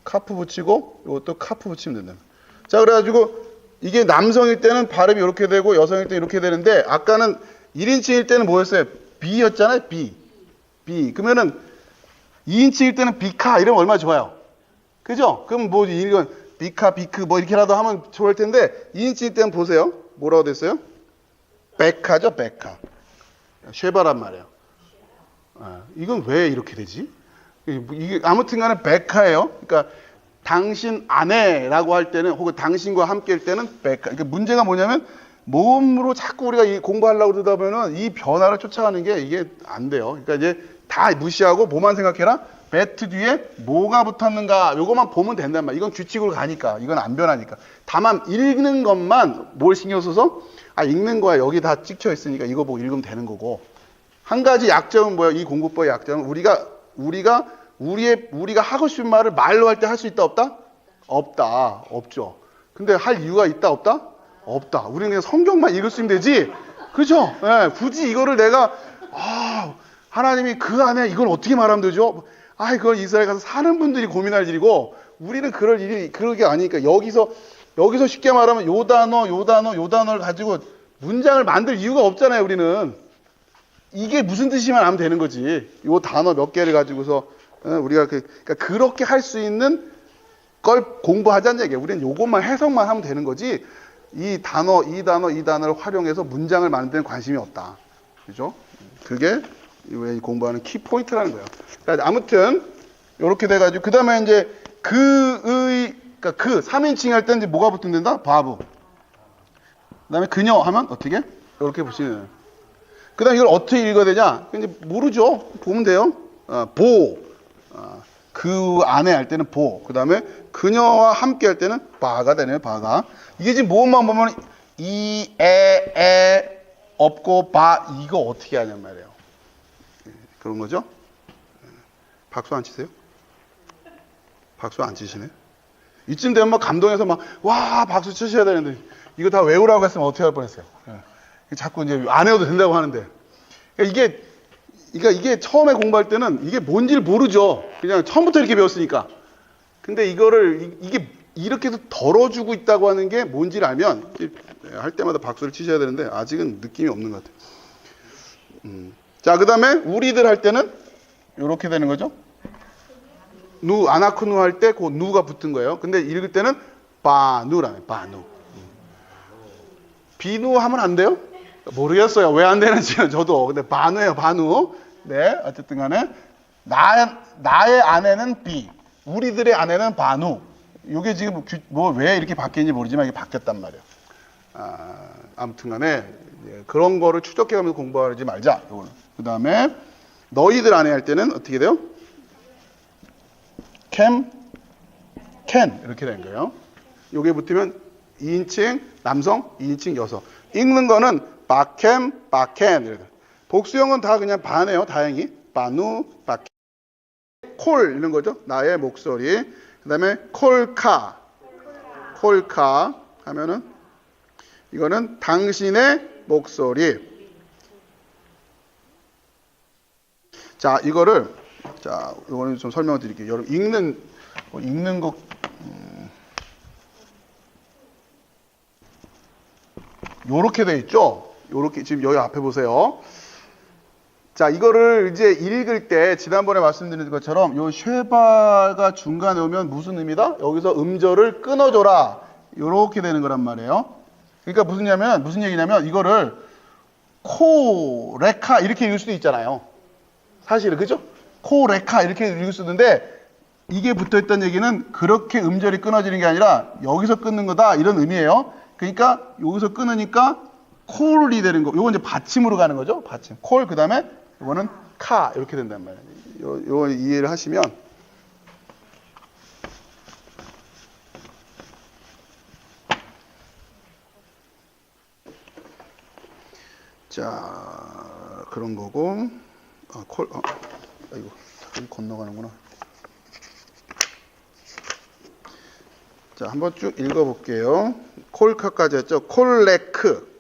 Speaker 1: 카프 붙이고 이것도 카프 붙이면 된다. 자, 그래가지고 이게 남성일 때는 발음이 이렇게 되고 여성일 때 이렇게 되는데 아까는 1인칭일 때는 뭐였어요? B였잖아요. B. 그러면은 2인칭일 때는 비카 이러면 얼마나 좋아요? 그죠? 그럼 뭐 이건 비카, 비크 뭐 이렇게라도 하면 좋을 텐데 2인칭일 때는 보세요. 뭐라고 됐어요? 베카죠, 베카. 쉐바란 말이에요. 아, 이건 왜 이렇게 되지? 이게 아무튼 간에 베카예요. 그러니까 당신 아내라고 할 때는 혹은 당신과 함께 할 때는 베카. 그러니까 문제가 뭐냐면 몸으로 자꾸 우리가 이 공부하려고 그러다 보면은 이 변화를 쫓아가는 게 이게 안 돼요. 그러니까 이제 다 무시하고 뭐만 생각해라. 배트 뒤에 뭐가 붙었는가 요거만 보면 된단 말이야. 이건 규칙으로 가니까. 이건 안 변하니까. 다만 읽는 것만 뭘 신경 써서 아 읽는 거야. 여기 다 찍혀 있으니까 이거 보고 읽으면 되는 거고. 한 가지 약점은 뭐야? 이 공부법의 약점은 우리가 하고 싶은 말을 말로 할 때 할 수 있다 없다? 없다. 없죠. 근데 할 이유가 있다 없다? 없다. 우리는 그냥 성경만 읽었으면 되지. 그렇죠? 예, 굳이 이거를 내가 하나님이 그 안에 이걸 어떻게 말하면 되죠? 그걸 이스라엘 가서 사는 분들이 고민할 일이고 우리는 그럴 게 아니니까 여기서 쉽게 말하면 요 단어를 가지고 문장을 만들 이유가 없잖아요. 우리는 이게 무슨 뜻이만 하면 되는 거지. 요 단어 몇 개를 가지고서 우리가 그러니까 그렇게 할 수 있는 걸 공부하자는 얘기예요. 우리는 요것만 해석만 하면 되는 거지. 이 단어를 활용해서 문장을 만드는 관심이 없다. 그죠? 그게 이 공부하는 키 포인트라는 거예요. 그러니까 아무튼 요렇게 돼가지고 그 다음에 이제 그러니까 3인칭 할 때는 이제 뭐가 붙는다? 바브. 그 다음에 그녀 하면 어떻게? 요렇게 보시면 돼요. 그 다음에 이걸 어떻게 읽어야 되냐? 이제 모르죠. 보면 돼요. 그 안에 할 때는 보. 그 다음에 그녀와 함께 할 때는 바가 되네요. 바가. 이게 지금 모음만 보면 없고 바 이거 어떻게 하냔 말이에요. 그런 거죠? 박수 안 치세요? 박수 안 치시네? 이쯤 되면 막 감동해서 와 박수 치셔야 되는데 이거 다 외우라고 했으면 어떻게 할 뻔했어요. 자꾸 이제 안 외워도 된다고 하는데 이게 처음에 공부할 때는 이게 뭔지를 모르죠. 그냥 처음부터 이렇게 배웠으니까. 근데 이게 이렇게도 덜어주고 있다고 하는 게 뭔지를 알면 할 때마다 박수를 치셔야 되는데 아직은 느낌이 없는 것 같아요. 자, 그 다음에 우리들 할 때는 이렇게 되는 거죠. 아나크누 할 때 그 누가 붙은 거예요. 근데 읽을 때는 바누라네. 바누. 비누 하면 안 돼요? 모르겠어요. 왜 안 되는지는 저도. 근데 바누예요. 바누. 네, 어쨌든 간에 나의 아내는 비. 우리들의 아내는 바누. 이게 지금 왜 이렇게 바뀌는지 모르지만 이게 바뀌었단 말이에요. 아무튼 간에 그런 거를 추적해가면서 공부하지 말자. 그 다음에 너희들 아내 할 때는 어떻게 돼요? can 이렇게 되는 거예요. 요게 붙으면 2인칭 남성, 2인칭 여성. 읽는 거는 바캔 이렇게. 복수형은 다 그냥 바네요. 다행히 바누, 바캔, 콜 이런 거죠. 나의 목소리. 그 다음에 콜카 하면은 이거는 당신의 목소리. 자, 이거는 좀 설명을 드릴게요. 여러분 읽는 거 요렇게 돼 있죠? 요렇게 지금 여기 앞에 보세요. 자, 이거를 이제 읽을 때 지난번에 말씀드린 것처럼 요 쉐바가 중간에 오면 무슨 의미다? 여기서 음절을 끊어줘라. 요렇게 되는 거란 말이에요. 그러니까 무슨 얘기냐면 이거를 코레카 이렇게 읽을 수도 있잖아요. 사실은 그죠? 코레카 이렇게 읽을 수 있는데 이게 붙어있다는 얘기는 그렇게 음절이 끊어지는 게 아니라 여기서 끊는 거다 이런 의미예요. 그러니까 여기서 끊으니까 콜이 되는 거. 요건 이제 받침으로 가는 거죠. 받침. 콜 그 다음에 이거는 카 이렇게 된단 말이에요. 요 이해를 하시면 자 그런 거고 이거 건너가는구나. 자 한번 쭉 읽어볼게요. 콜카까지 했죠. 콜레크.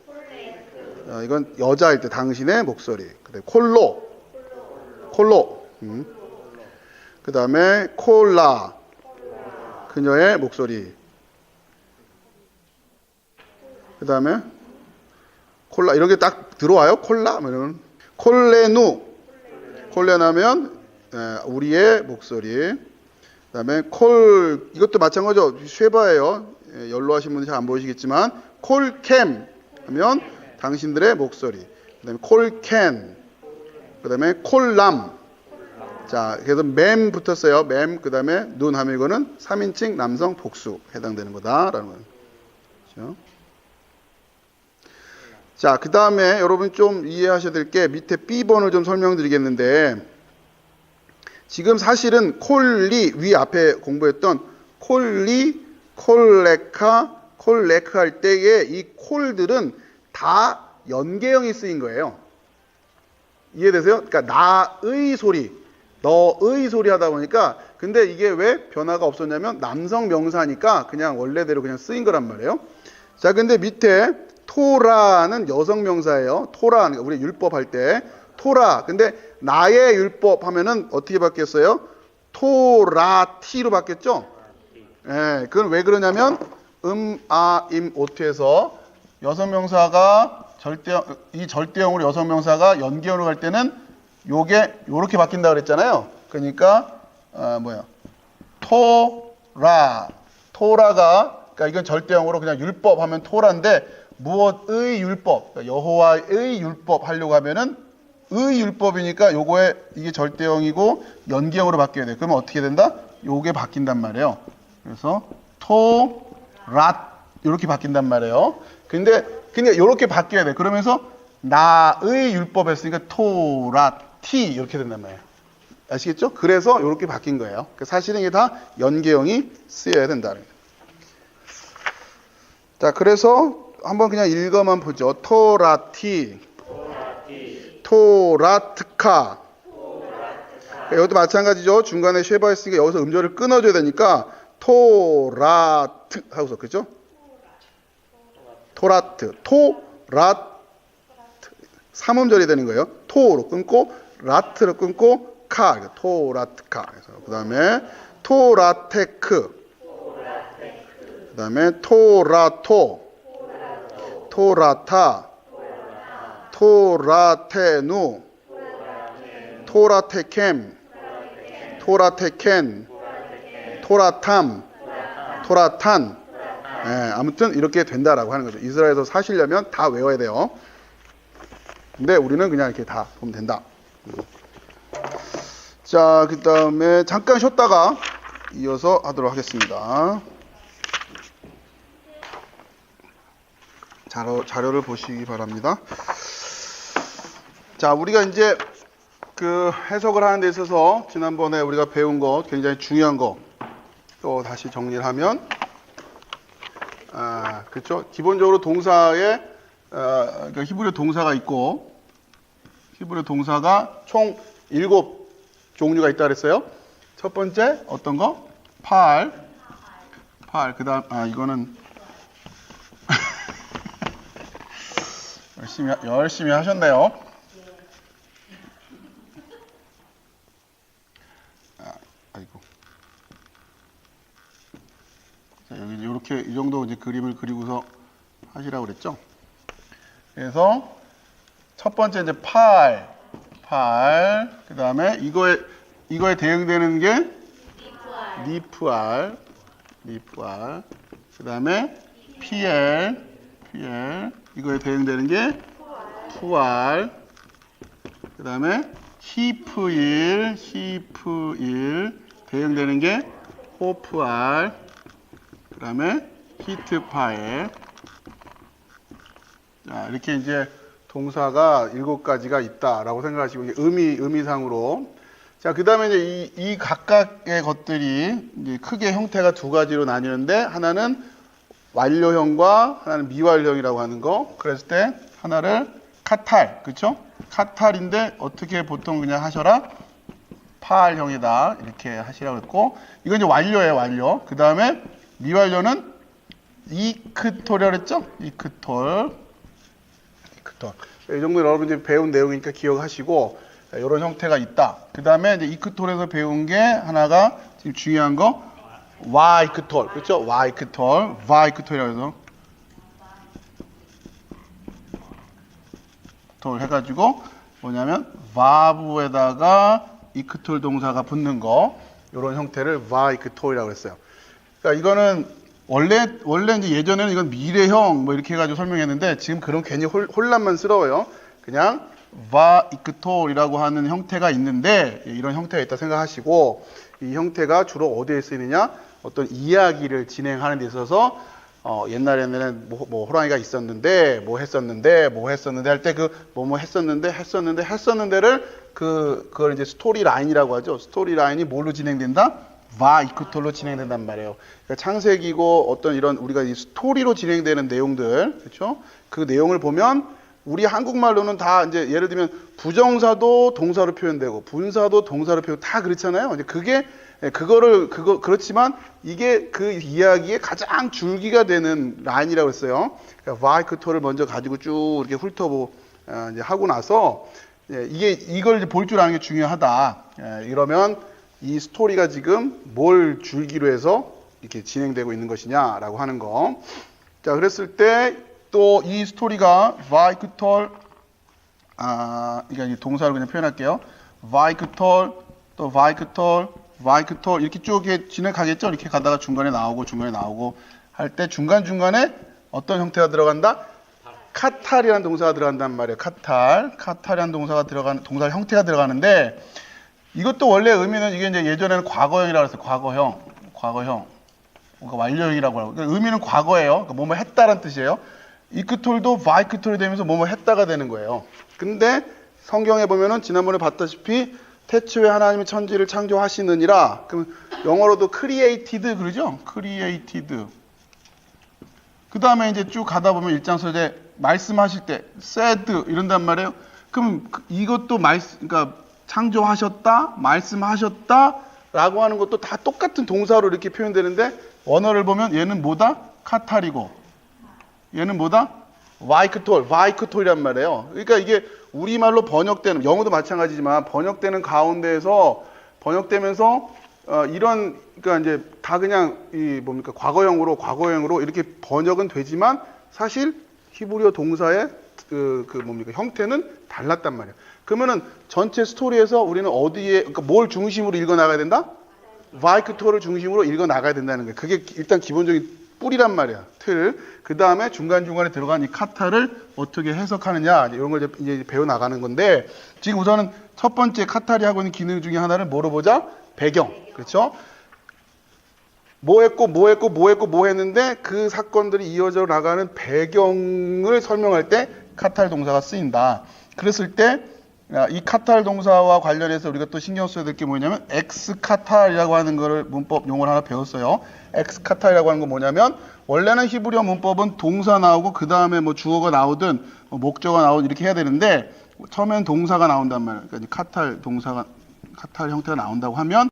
Speaker 1: 이건 여자일 때 당신의 목소리. 그 네, 콜로. 그 다음에 콜라. 그녀의 목소리. 그 다음에 콜라. 이런 게 딱 들어와요. 콜라. 뭐 이런. 콜레누. 콜레나면 우리의 목소리. 그 다음에 콜. 이것도 마찬가지죠. 쉐바예요. 연로하신 분들 잘 안 보이시겠지만 콜캠 하면 당신들의 목소리. 그 다음에 콜캔. 그 다음에 콜람. 자, 그래서 맴 붙었어요. 맴. 그 다음에 눈 하면 이거는 3인칭 남성 복수 해당되는 거다라는 거예요. 그렇죠? 자, 그 다음에 여러분 좀 이해하셔야 될 게 밑에 B번을 좀 설명드리겠는데 지금 사실은 콜리 위 앞에 공부했던 콜리, 콜레카, 콜레크 할 때에 이 콜들은 다 연계형이 쓰인 거예요. 이해되세요? 그러니까 나의 소리, 너의 소리 하다 보니까 근데 이게 왜 변화가 없었냐면 남성 명사니까 그냥 원래대로 그냥 쓰인 거란 말이에요. 자, 근데 밑에 토라는 여성 명사예요. 토라, 그러니까 우리 율법 할 때 토라. 근데 나의 율법 하면은 어떻게 바뀌었어요? 토라티로 바뀌었죠? 예, 그건 왜 그러냐면 오트에서 여성 명사가 이 절대형으로 여성 명사가 연계형으로 갈 때는 요게 요렇게 바뀐다 그랬잖아요. 그러니까 토라가 그러니까 이건 절대형으로 그냥 율법 하면 토라인데 무엇의 율법, 그러니까 여호와의 율법 하려고 하면은 의 율법이니까 요거에 이게 절대형이고 연계형으로 바뀌어야 돼요. 그러면 어떻게 된다? 요게 바뀐단 말이에요. 그래서 토랏 이렇게 바뀐단 말이에요. 근데 그냥 요렇게 바뀌어야 돼. 그러면서 나의 율법 했으니까 토라티 이렇게 된단 말이에요. 아시겠죠? 그래서 요렇게 바뀐 거예요. 사실은 이게 다 연계형이 쓰여야 된다는 거예요. 자, 그래서 한번 그냥 읽어만 보죠. 토라티, 토라트카. 여기도 마찬가지죠. 중간에 쉐바 했으니까 여기서 음절을 끊어줘야 되니까 토라트 하고서 그죠? 토라트, 토라트 3음절이 되는 거예요. 토로 끊고 라트로 끊고 카, 토라트카. 그 다음에 토라테크, 그 다음에 토라토, 토라타, 토라테누, 토라테켐, 토라테켄, 토라탐, 토라탄. 예, 아무튼 이렇게 된다라고 하는 거죠. 이스라엘에서 사시려면 다 외워야 돼요. 근데 우리는 그냥 이렇게 다 보면 된다. 자, 그 다음에 잠깐 쉬었다가 이어서 하도록 하겠습니다. 자료를 보시기 바랍니다. 자, 우리가 이제 그 해석을 하는 데 있어서 지난번에 우리가 배운 거 굉장히 중요한 거 또 다시 정리를 하면 그렇죠? 기본적으로 동사에 그러니까 히브리 동사가 있고 히브리 동사가 총 7종류가 있다 그랬어요. 첫 번째 어떤 거? 팔. 그다음 이거는 열심히 하셨네요. 아이고. 자, 여기 이렇게 이 정도 이제 그림을 그리고서 하시라고 그랬죠. 그래서 첫 번째 이제 팔. 그다음에 이거에 대응되는 게 니프알. 그다음에 PL. 이거에 대응되는 게 푸알. 그다음에 히프일. 대응되는 게 호프알. 그다음에 히트파엘. 자, 이렇게 이제 동사가 7가지가 있다라고 생각하시고 의미상으로. 자, 그다음에 이제 이 각각의 것들이 이제 크게 형태가 2가지로 나뉘는데 하나는 완료형과 하나는 미완료형이라고 하는 거. 그랬을 때 하나를 카탈, 그렇죠? 카탈인데 어떻게 보통 그냥 하셔라? 파알형이다 이렇게 하시라고 했고, 이건 이제 완료예요, 완료. 그 다음에 미완료는 이크톨이라고 했죠? 이크톨. 이 정도 여러분들이 배운 내용이니까 기억하시고 이런 형태가 있다. 그 다음에 이제 이크톨에서 배운 게 하나가 지금 중요한 거 와이크톨, 그렇죠? 와이크톨이라고 해서 톨 해가지고 뭐냐면 바브에다가 이크톨 동사가 붙는 거 이런 형태를 와이크톨이라고 했어요. 그러니까 이거는 원래 이제 예전에는 이건 미래형 뭐 이렇게 해가지고 설명했는데 지금 그런 괜히 혼란만스러워요. 그냥 와이크톨이라고 하는 형태가 있는데 이런 형태가 있다 생각하시고 이 형태가 주로 어디에 쓰이느냐? 어떤 이야기를 진행하는 데 있어서 옛날에는 뭐 호랑이가 있었는데 뭐 했었는데 할 때 그 뭐 했었는데를 그걸 이제 스토리 라인이라고 하죠. 스토리 라인이 뭘로 진행된다? 와이크톨로 진행된단 말이에요. 그러니까 창세기고 어떤 이런 우리가 이 스토리로 진행되는 내용들, 그렇죠? 그 내용을 보면 우리 한국말로는 다 이제 예를 들면 부정사도 동사로 표현되고 분사도 동사로 표현 다 그렇잖아요. 이제 그렇지만 이게 그 이야기의 가장 줄기가 되는 라인이라고 했어요. 그러니까 와이크톨을 먼저 가지고 쭉 이렇게 훑어보고 이제 하고 나서 이걸 볼 줄 아는 게 중요하다. 이러면 이 스토리가 지금 뭘 줄기로 해서 이렇게 진행되고 있는 것이냐라고 하는 거. 자, 그랬을 때 또 이 스토리가 와이크톨, 이게 동사로 그냥 표현할게요. 와이크톨, 또 와이크톨 이렇게 쭉 진행하겠죠. 이렇게 가다가 중간에 나오고 할 때 중간중간에 어떤 형태가 들어간다? 카탈이라는 동사가 들어간단 말이에요. 카탈이라는 동사 형태가 들어가는데 이것도 원래 의미는 이게 이제 예전에는 과거형이라고 했어요. 과거형. 그러니까 완료형이라고 하고. 그러니까 의미는 과거예요. 그러니까 뭐뭐 했다라는 뜻이에요. 이크톨도 와이크톨이 되면서 뭐뭐 했다가 되는 거예요. 근데 성경에 보면은 지난번에 봤다시피 태초에 하나님이 천지를 창조하시느니라. 그럼 영어로도 created 그러죠? created. 그 다음에 이제 쭉 가다 보면 1장 서재 말씀하실 때 said 이런단 말이에요. 그럼 이것도 그러니까 창조하셨다, 말씀하셨다라고 하는 것도 다 똑같은 동사로 이렇게 표현되는데 원어를 보면 얘는 뭐다? 카탈이고 얘는 뭐다? 와이크톨이란 말이에요. 그러니까 이게 우리말로 번역되는 영어도 마찬가지지만 번역되는 가운데에서 번역되면서 이런 그러니까 이제 다 그냥 이 뭡니까 과거형으로 이렇게 번역은 되지만 사실 히브리어 동사의 뭡니까 형태는 달랐단 말이에요. 그러면은 전체 스토리에서 우리는 그러니까 뭘 중심으로 읽어 나가야 된다? 와이크톨을 중심으로 읽어 나가야 된다는 거예요. 그게 일단 기본적인 뿌리란 말이야. 틀. 그 다음에 중간중간에 들어간 이 카타를 어떻게 해석하느냐 이런 걸 이제 배워 나가는 건데 지금 우선은 첫 번째 카탈이 하고 있는 기능 중에 하나를 뭐로 보자? 배경. 그렇죠? 뭐 했는데 그 사건들이 이어져 나가는 배경을 설명할 때 카탈 동사가 쓰인다. 그랬을 때 이 카탈 동사와 관련해서 우리가 또 신경 써야 될 게 뭐냐면 엑스카탈이라고 하는 거를 문법 용어를 하나 배웠어요. 엑스카탈이라고 하는 건 뭐냐면 원래는 히브리어 문법은 동사 나오고 그 다음에 뭐 주어가 나오든 목적어가 나오든 이렇게 해야 되는데 처음엔 동사가 나온단 말이에요. 그러니까 카탈 형태가 나온다고 하면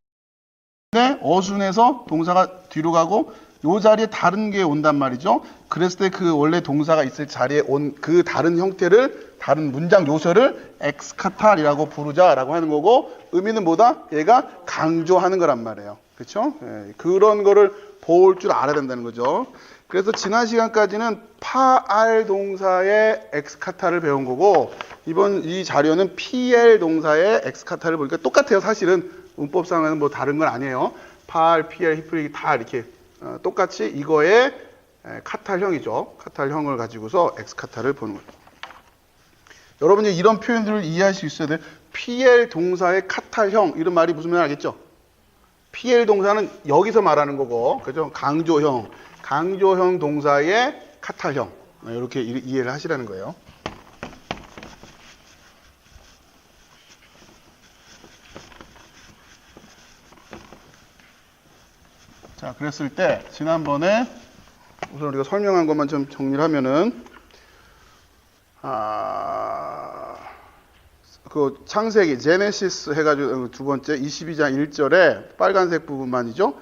Speaker 1: 어순에서 동사가 뒤로 가고 요 자리에 다른 게 온단 말이죠. 그랬을 때 그 원래 동사가 있을 자리에 온 그 다른 형태를 다른 문장 요소를 엑스카탈이라고 부르자라고 하는 거고 의미는 뭐다? 얘가 강조하는 거란 말이에요. 그렇죠? 그런 거를 볼 줄 알아야 된다는 거죠. 그래서 지난 시간까지는 파알 동사의 엑스카탈을 배운 거고 이번 이 자료는 PL 동사의 엑스카탈을 보니까 똑같아요. 사실은 문법상은 뭐 다른 건 아니에요. 파알, PL, 히프릭이 다 이렇게 똑같이 이거의 카탈형이죠. 카탈형을 가지고서 엑스카탈을 보는 거예요. 여러분이 이런 표현들을 이해할 수 있어야 돼요. PL 동사의 카탈형 이런 말이 무슨 말인지 알겠죠? PL 동사는 여기서 말하는 거고, 그죠? 강조형 동사의 카탈형 이렇게 이해를 하시라는 거예요. 자, 그랬을 때 지난번에 우선 우리가 설명한 것만 좀 정리를 하면은 그 창세기 제네시스 해가지고 두 번째 22장 1절에 빨간색 부분만이죠.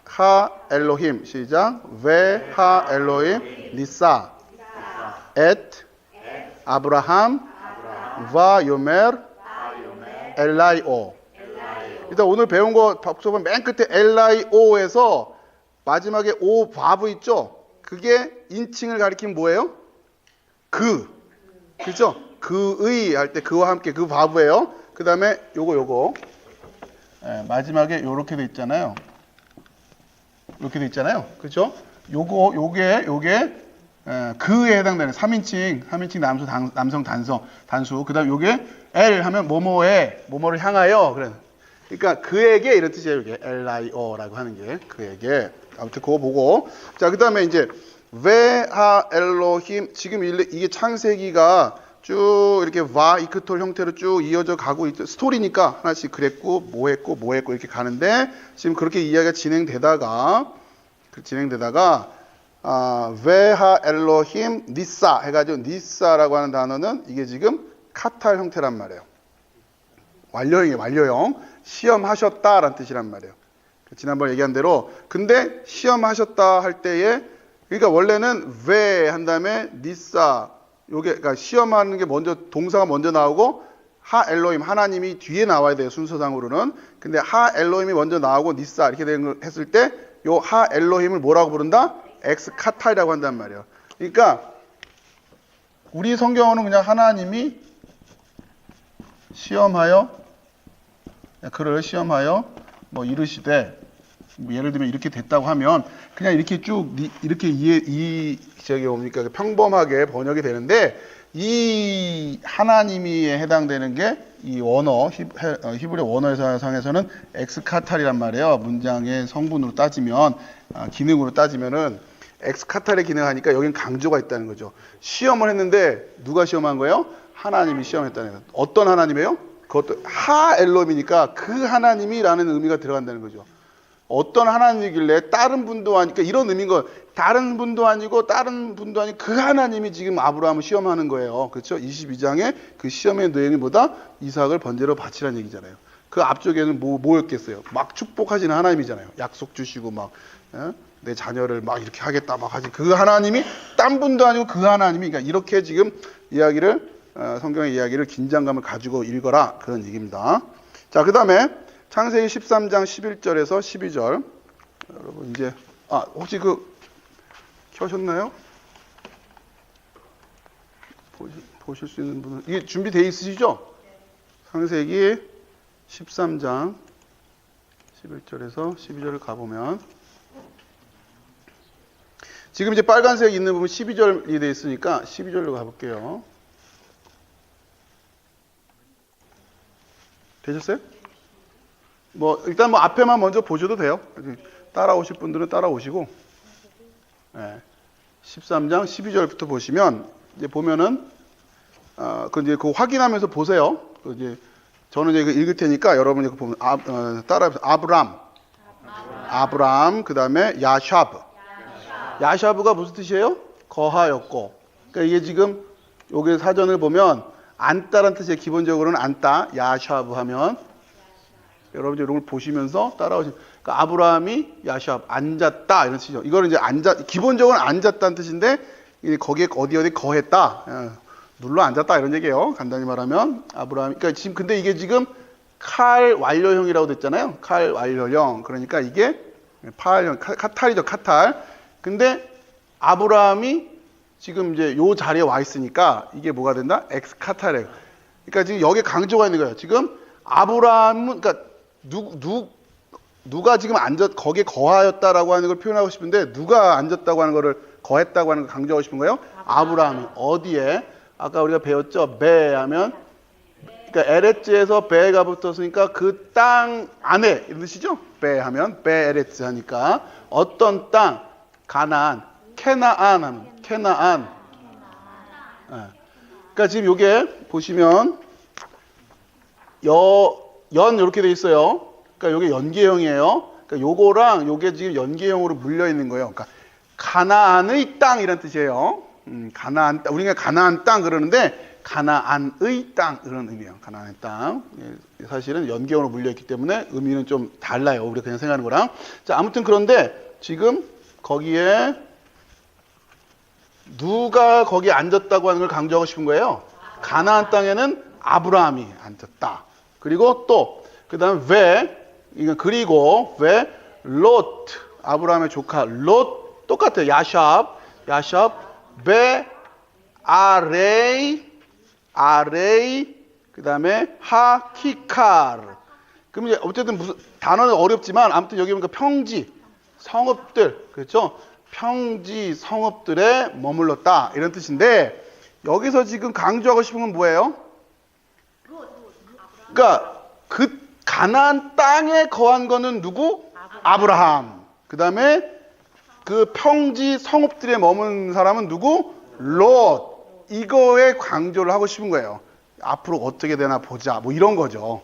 Speaker 1: 하 엘로힘 시작. 하 엘로힘 니사 엣 아브라함 와 요멜 엘라이오. 일단 오늘 배운 거 보면 맨 끝에 엘라이오에서 마지막에 오 바브 있죠? 그게 인칭을 가리키면 뭐예요? 그죠? 그의 할 때 그와 함께 그 바브예요. 그 다음에 요거 마지막에 요렇게 돼 있잖아요. 이렇게 돼 있잖아요. 그죠? 요게 그에 해당되는 3인칭 남성 단수. 그 다음 요게 L 하면 뭐뭐를 향하여. 그러니까 그에게 이런 뜻이에요. 이게 엘라이오라고 하는 게 그에게. 아무튼 그거 보고. 자, 그 다음에 이제 웨하 엘로힘. 지금 이게 창세기가 쭉 이렇게 와 이크톨 형태로 쭉 이어져 가고 있죠. 스토리니까 하나씩 그랬고 뭐 했고 이렇게 가는데 지금 그렇게 이야기가 진행되다가 웨하 엘로힘 니사 해가지고 니사라고 하는 단어는 이게 지금 카탈 형태란 말이에요. 완료형. 시험하셨다라는 뜻이란 말이에요. 지난번 얘기한 대로. 근데 시험하셨다 할 때에 그러니까 원래는 왜 한 다음에 니사 요게 그러니까 시험하는 게 먼저 동사가 먼저 나오고 하 엘로힘 하나님이 뒤에 나와야 돼요. 순서상으로는. 근데 하 엘로힘이 먼저 나오고 니사 이렇게 했을 때 요 하 엘로힘을 뭐라고 부른다? 엑스 카탈이라고 한단 말이에요. 그러니까 우리 성경어는 그냥 하나님이 그를 시험하여 뭐 이르시되 뭐 예를 들면 이렇게 됐다고 하면 그냥 이렇게 쭉 이렇게 저기 뭡니까 평범하게 번역이 되는데 이 하나님이에 해당되는 게 이 원어 히브리 원어상에서는 엑스카탈이란 말이에요. 문장의 성분으로 따지면 기능으로 따지면은 엑스카탈의 기능하니까 여긴 강조가 있다는 거죠. 시험을 했는데 누가 시험한 거예요? 하나님이 시험했다는 거예요. 어떤 하나님이에요? 그것도 하 엘롬이니까 그 하나님이라는 의미가 들어간다는 거죠. 어떤 하나님이길래 다른 분도 아니까 이런 의미인 거 다른 분도 아니고 그 하나님이 지금 아브라함을 시험하는 거예요. 그렇죠? 22장에 그 시험의 내용이 뭐다? 이삭을 번제로 바치라는 얘기잖아요. 그 앞쪽에는 뭐였겠어요? 막 축복하시는 하나님이잖아요. 약속 주시고 막 내 자녀를 막 이렇게 하겠다 막 하지. 그 하나님이 딴 분도 아니고 그 하나님이 그러니까 이렇게 지금 성경의 이야기를 긴장감을 가지고 읽어라 그런 얘기입니다. 자, 그 다음에 창세기 13장 11절에서 12절. 여러분 이제 혹시 켜셨나요? 보실 수 있는 분은 이게 준비되어 있으시죠? 창세기 13장 11절에서 12절을 가보면 지금 이제 빨간색 있는 부분 12절이 되어 있으니까 12절로 가볼게요. 되셨어요? 일단 앞에만 먼저 보셔도 돼요. 따라오실 분들은 따라오시고 13장 12절부터 보시면 이제 보면은 이제 그 확인하면서 보세요. 이제 저는 이제 읽을 테니까 여러분이 보면 따라해보세요. 아브람 그다음에 야샤브가 무슨 뜻이에요? 거하였고. 그러니까 이게 지금 여기 사전을 보면 앉다라는 뜻이에요. 기본적으로는 앉다. 야샤브 하면 여러분들 이런 걸 보시면서 따라오시면 그러니까 아브라함이 야샵 앉았다 이런 뜻이죠. 이거는 이제 기본적으로 앉았다는 뜻인데 거기에 어디 거했다. 눌러 앉았다 이런 얘기예요. 간단히 말하면 아브라함. 그러니까 지금 근데 이게 지금 칼 완료형이라고 됐잖아요. 칼 완료형. 그러니까 이게 파알형 카탈이죠. 카탈. 근데 아브라함이 지금 이제 요 자리에 와 있으니까 이게 뭐가 된다? 엑스 카탈이에요. 그러니까 지금 여기에 강조가 있는 거예요. 지금 아브라함은 그러니까 누가 지금 거기에 거하였다라고 하는 걸 표현하고 싶은데 누가 앉았다고 하는 거를 거했다고 하는 걸 강조하고 싶은 거예요? 아브라함이 어디에? 아까 우리가 배웠죠? 배 하면 그러니까 에레츠에서 베가 붙었으니까 그 땅 안에 이런 뜻이죠? 베 하면 베 에레츠 하니까 어떤 땅? 가나안, 케나안 하면 케나안. 그러니까 지금 요게 보시면 연 이렇게 돼 있어요. 그러니까 요게 연계형이에요. 그러니까 요거랑 요게 지금 연계형으로 물려 있는 거예요. 그러니까 가나안의 땅 이런 뜻이에요. 가나안 땅. 우리가 가나안 땅 그러는데 가나안의 땅 이런 의미예요. 가나안의 땅. 사실은 연계형으로 물려 있기 때문에 의미는 좀 달라요. 우리가 그냥 생각하는 거랑. 자, 아무튼 그런데 지금 거기에 누가 거기 앉았다고 하는 걸 강조하고 싶은 거예요. 가나안 땅에는 아브라함이 앉았다. 그리고 또 그다음에 그리고 왜 롯, 아브라함의 조카 롯 똑같아요. 야샵 베 아레이 그다음에 하키카르. 그럼 이제 어쨌든 무슨 단어는 어렵지만 아무튼 여기 보니까 평지 성읍들, 그렇죠? 평지 성읍들에 머물렀다 이런 뜻인데, 여기서 지금 강조하고 싶은 건 뭐예요? 그러니까 그 가나안 땅에 거한 거는 누구? 아브라함. 그다음에 그 평지 성읍들에 머문 사람은 누구? 롯. 이거에 강조를 하고 싶은 거예요. 앞으로 어떻게 되나 보자. 뭐 이런 거죠.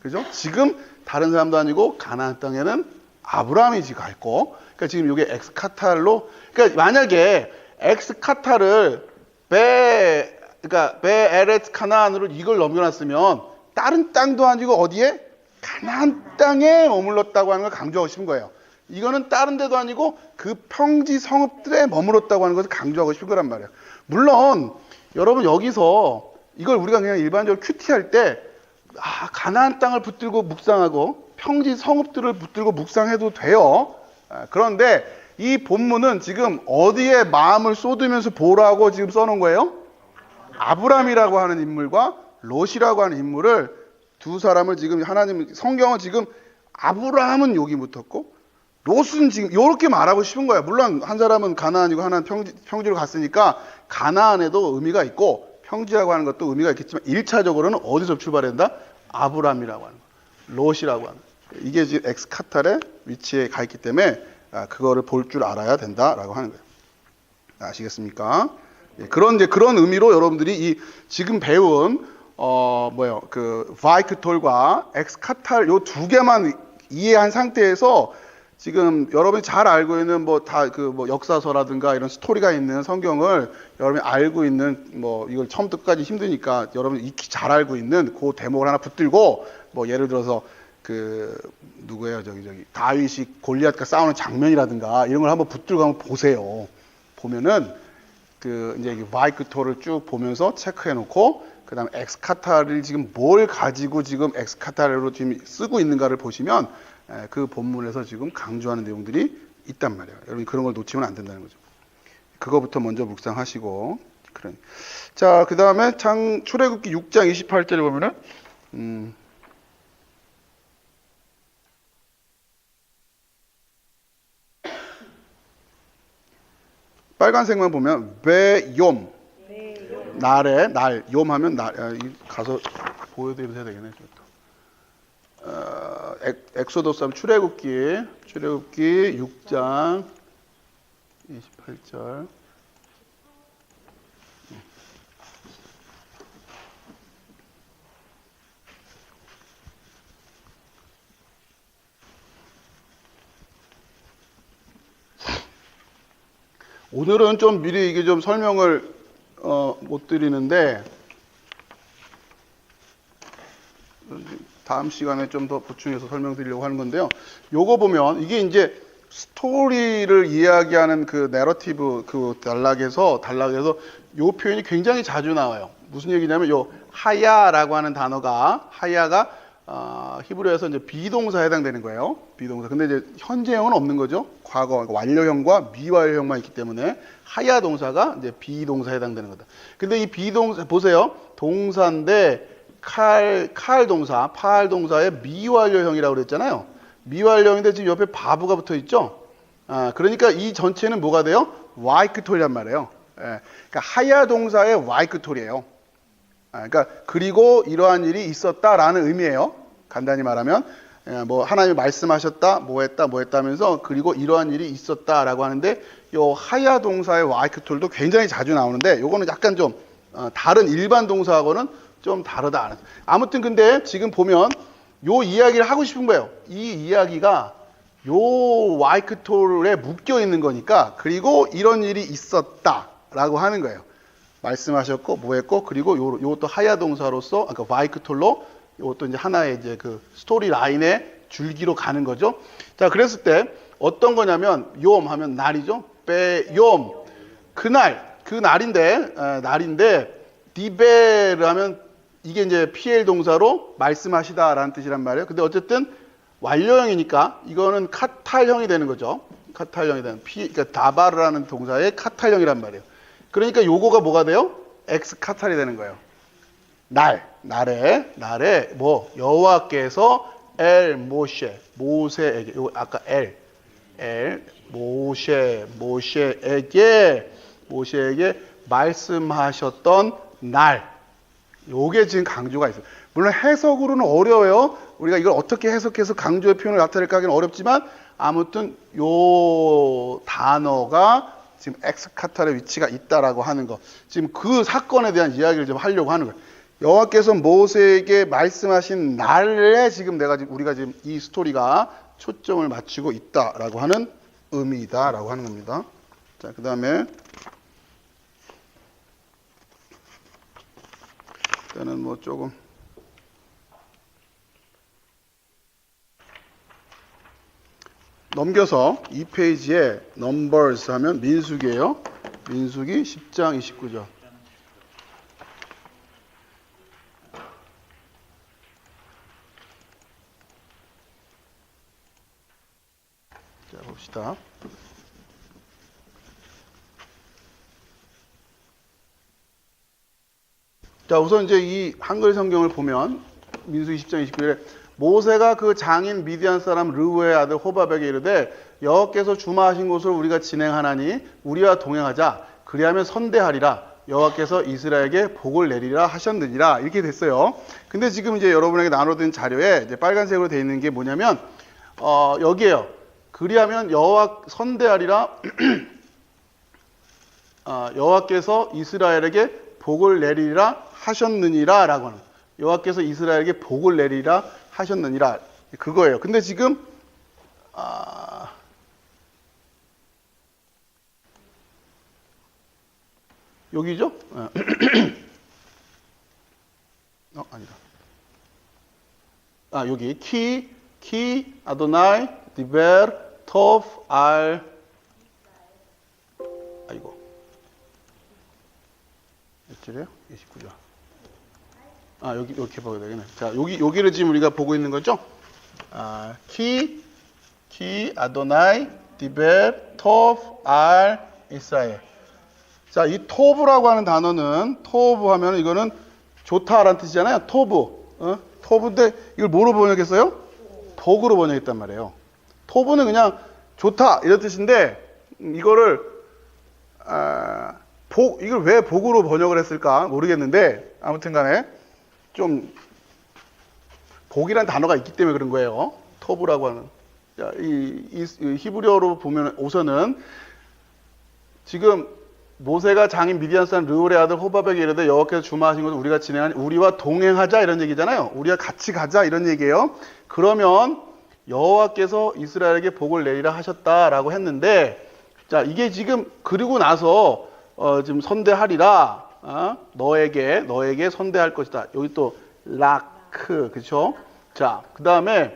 Speaker 1: 그죠? 지금 다른 사람도 아니고 가나안 땅에는 아브라함이 지금 가 있고, 그러니까 지금 이게 엑스카탈로, 그러니까 만약에 엑스카탈을 그러니까 베에렛 카나안으로 이걸 넘겨놨으면 다른 땅도 아니고 어디에? 가나안 땅에 머물렀다고 하는 걸 강조하고 싶은 거예요. 이거는 다른 데도 아니고 그 평지 성읍들에 머물렀다고 하는 것을 강조하고 싶은 거란 말이에요. 물론 여러분 여기서 이걸 우리가 그냥 일반적으로 큐티할 때 가나안 땅을 붙들고 묵상하고 평지 성읍들을 붙들고 묵상해도 돼요. 그런데 이 본문은 지금 어디에 마음을 쏟으면서 보라고 지금 써놓은 거예요? 아브람이라고 하는 인물과 롯이라고 하는 인물을, 두 사람을 지금 하나님 성경은 지금 아브라함은 여기 붙었고 롯은 지금 이렇게 말하고 싶은 거예요. 물론 한 사람은 가나안이고 하나는 평지로 갔으니까 가나안에도 의미가 있고 평지라고 하는 것도 의미가 있겠지만 1차적으로는 어디서 출발한다? 아브람이라고 하는 거, 롯이라고 하는 거. 이게 지금 엑스카탈의 위치에 가 있기 때문에 그거를 볼 줄 알아야 된다라고 하는 거예요. 아시겠습니까? 예, 그런 의미로 여러분들이 이 지금 배운 바이크톨과 엑스카탈 요 두 개만 이해한 상태에서 지금 여러분이 잘 알고 있는 역사서라든가 이런 스토리가 있는 성경을 여러분이 알고 있는 이걸 처음부터 끝까지 힘드니까 여러분이 익히 잘 알고 있는 그 대목을 하나 붙들고 예를 들어서 누구예요? 다윗이 골리앗과 싸우는 장면이라든가 이런 걸 한번 붙들고 한번 보세요. 보면은 이제 바이크톨을 쭉 보면서 체크해 놓고 그다음에 엑스카탈을 지금 뭘 가지고 지금 엑스카탈로 지금 쓰고 있는가를 보시면 그 본문에서 지금 강조하는 내용들이 있단 말이에요. 여러분 그런 걸 놓치면 안 된다는 거죠. 그거부터 먼저 묵상하시고. 자, 그다음에 출애굽기 6장 28절에 보면은 빨간색만 보면 베욤 날 욤하면 가서 보여드려도 해야 되겠네. 엑소더스 하면 출애굽기 6장 28절. 오늘은 좀 미리 이게 좀 설명을 못 드리는데 다음 시간에 좀 더 보충해서 설명드리려고 하는 건데요. 요거 보면 이게 이제 스토리를 이야기하는 그 내러티브 단락에서 요 표현이 굉장히 자주 나와요. 무슨 얘기냐면 요 하야라고 하는 단어가 히브리어에서 이제 비동사에 해당되는 거예요. 비동사. 근데 이제 현재형은 없는 거죠. 과거, 완료형과 미완료형만 있기 때문에 하야 동사가 이제 비동사에 해당되는 거다. 근데 이 비동사 보세요. 동사인데 칼 동사, 파할 동사의 미완료형이라고 그랬잖아요. 미완료형인데 지금 옆에 바브가 붙어 있죠. 그러니까 이 전체는 뭐가 돼요? 와이크톨이란 말이에요. 그러니까 하야 동사의 와이크톨이에요. 그러니까 그리고 이러한 일이 있었다라는 의미예요. 간단히 말하면 하나님이 말씀하셨다, 뭐 했다 하면서 그리고 이러한 일이 있었다라고 하는데 요 하야 동사의 와이크톨도 굉장히 자주 나오는데 요거는 약간 좀 다른 일반 동사하고는 좀 다르다. 아무튼 근데 지금 보면 요 이야기를 하고 싶은 거예요. 이 이야기가 요 와이크톨에 묶여 있는 거니까 그리고 이런 일이 있었다라고 하는 거예요. 말씀하셨고 뭐 했고 그리고 요것도 하야 동사로서 와이크톨로 요것도 이제 하나의 이제 그 스토리 라인의 줄기로 가는 거죠. 자, 그랬을 때 어떤 거냐면 욤 하면 날이죠. 베욤 그날, 그 날인데, 디베르 하면 이게 이제 PL 동사로 말씀하시다라는 뜻이란 말이에요. 근데 어쨌든 완료형이니까 이거는 카탈형이 되는 거죠. 카탈형이 되는, 그러니까 다바르라는 동사의 카탈형이란 말이에요. 그러니까 요거가 뭐가 돼요? 엑스 카탈이 되는 거예요. 날에 뭐 여호와께서 엘 모세에게 요 아까 모세에게 말씀하셨던 날. 요게 지금 강조가 있어요. 물론 해석으로는 어려워요. 우리가 이걸 어떻게 해석해서 강조의 표현을 나타낼까 하기는 어렵지만 아무튼 요 단어가 지금 엑스카탈의 위치가 있다라고 하는 거. 지금 그 사건에 대한 이야기를 좀 하려고 하는 거예요. 여호와께서 모세에게 말씀하신 날에 지금 우리가 지금 이 스토리가 초점을 맞추고 있다라고 하는 의미이다라고 하는 겁니다. 자, 그다음에 일단은 뭐 조금 넘겨서 2페이지에 Numbers 하면 민수기예요. 민수기 10장 29절. 자, 봅시다. 자, 우선 이제 이 한글 성경을 보면 민수기 10장 29절에 모세가 그 장인 미디안 사람 르우의 아들 호밥에게 이르되 여호와께서 주마하신 곳을 우리가 진행하나니 우리와 동행하자. 그리하면 선대하리라. 여호와께서 이스라엘에게 복을 내리라 하셨느니라. 이렇게 됐어요. 근데 지금 이제 여러분에게 나눠드린 자료에 이제 빨간색으로 되어 있는 게 뭐냐면 여기에요. 그리하면 선대하리라. 여호와께서 이스라엘에게 복을 내리라 하셨느니라 라고 하는, 여호와께서 이스라엘에게 복을 내리라 하셨느니라, 그거예요. 근데 지금 여기죠? 아니다. 여기 키 아도나이 디베르 토프 알 몇 절이에요? 29절. 여기 이렇게 보게 되겠네. 자, 여기를 지금 우리가 보고 있는 거죠? 키 아도나이 디베르 토프 알 이스라엘. 자, 이 토브라고 하는 단어는, 토브 하면 이거는 좋다라는 뜻이잖아요. 토브. 토브인데 이걸 뭐로 번역했어요? 복으로 번역했단 말이에요. 토브는 그냥 좋다 이런 뜻인데 이거를 이걸 왜 복으로 번역을 했을까 모르겠는데 아무튼 간에 좀 복이란 단어가 있기 때문에 그런 거예요. 토브라고 하는. 자, 이 히브리어로 보면 우선은 지금 모세가 장인 미디안 사람 르울의 아들 호밥에게 이르되 여호와께서 주마하신 것을 우리가 진행하니 우리와 동행하자 이런 얘기잖아요. 우리가 같이 가자 이런 얘기예요. 그러면 여호와께서 이스라엘에게 복을 내리라 하셨다라고 했는데, 자, 이게 지금 그리고 나서 지금 선대하리라. 너에게 선대할 것이다. 여기 또 라크, 그렇죠? 자, 그다음에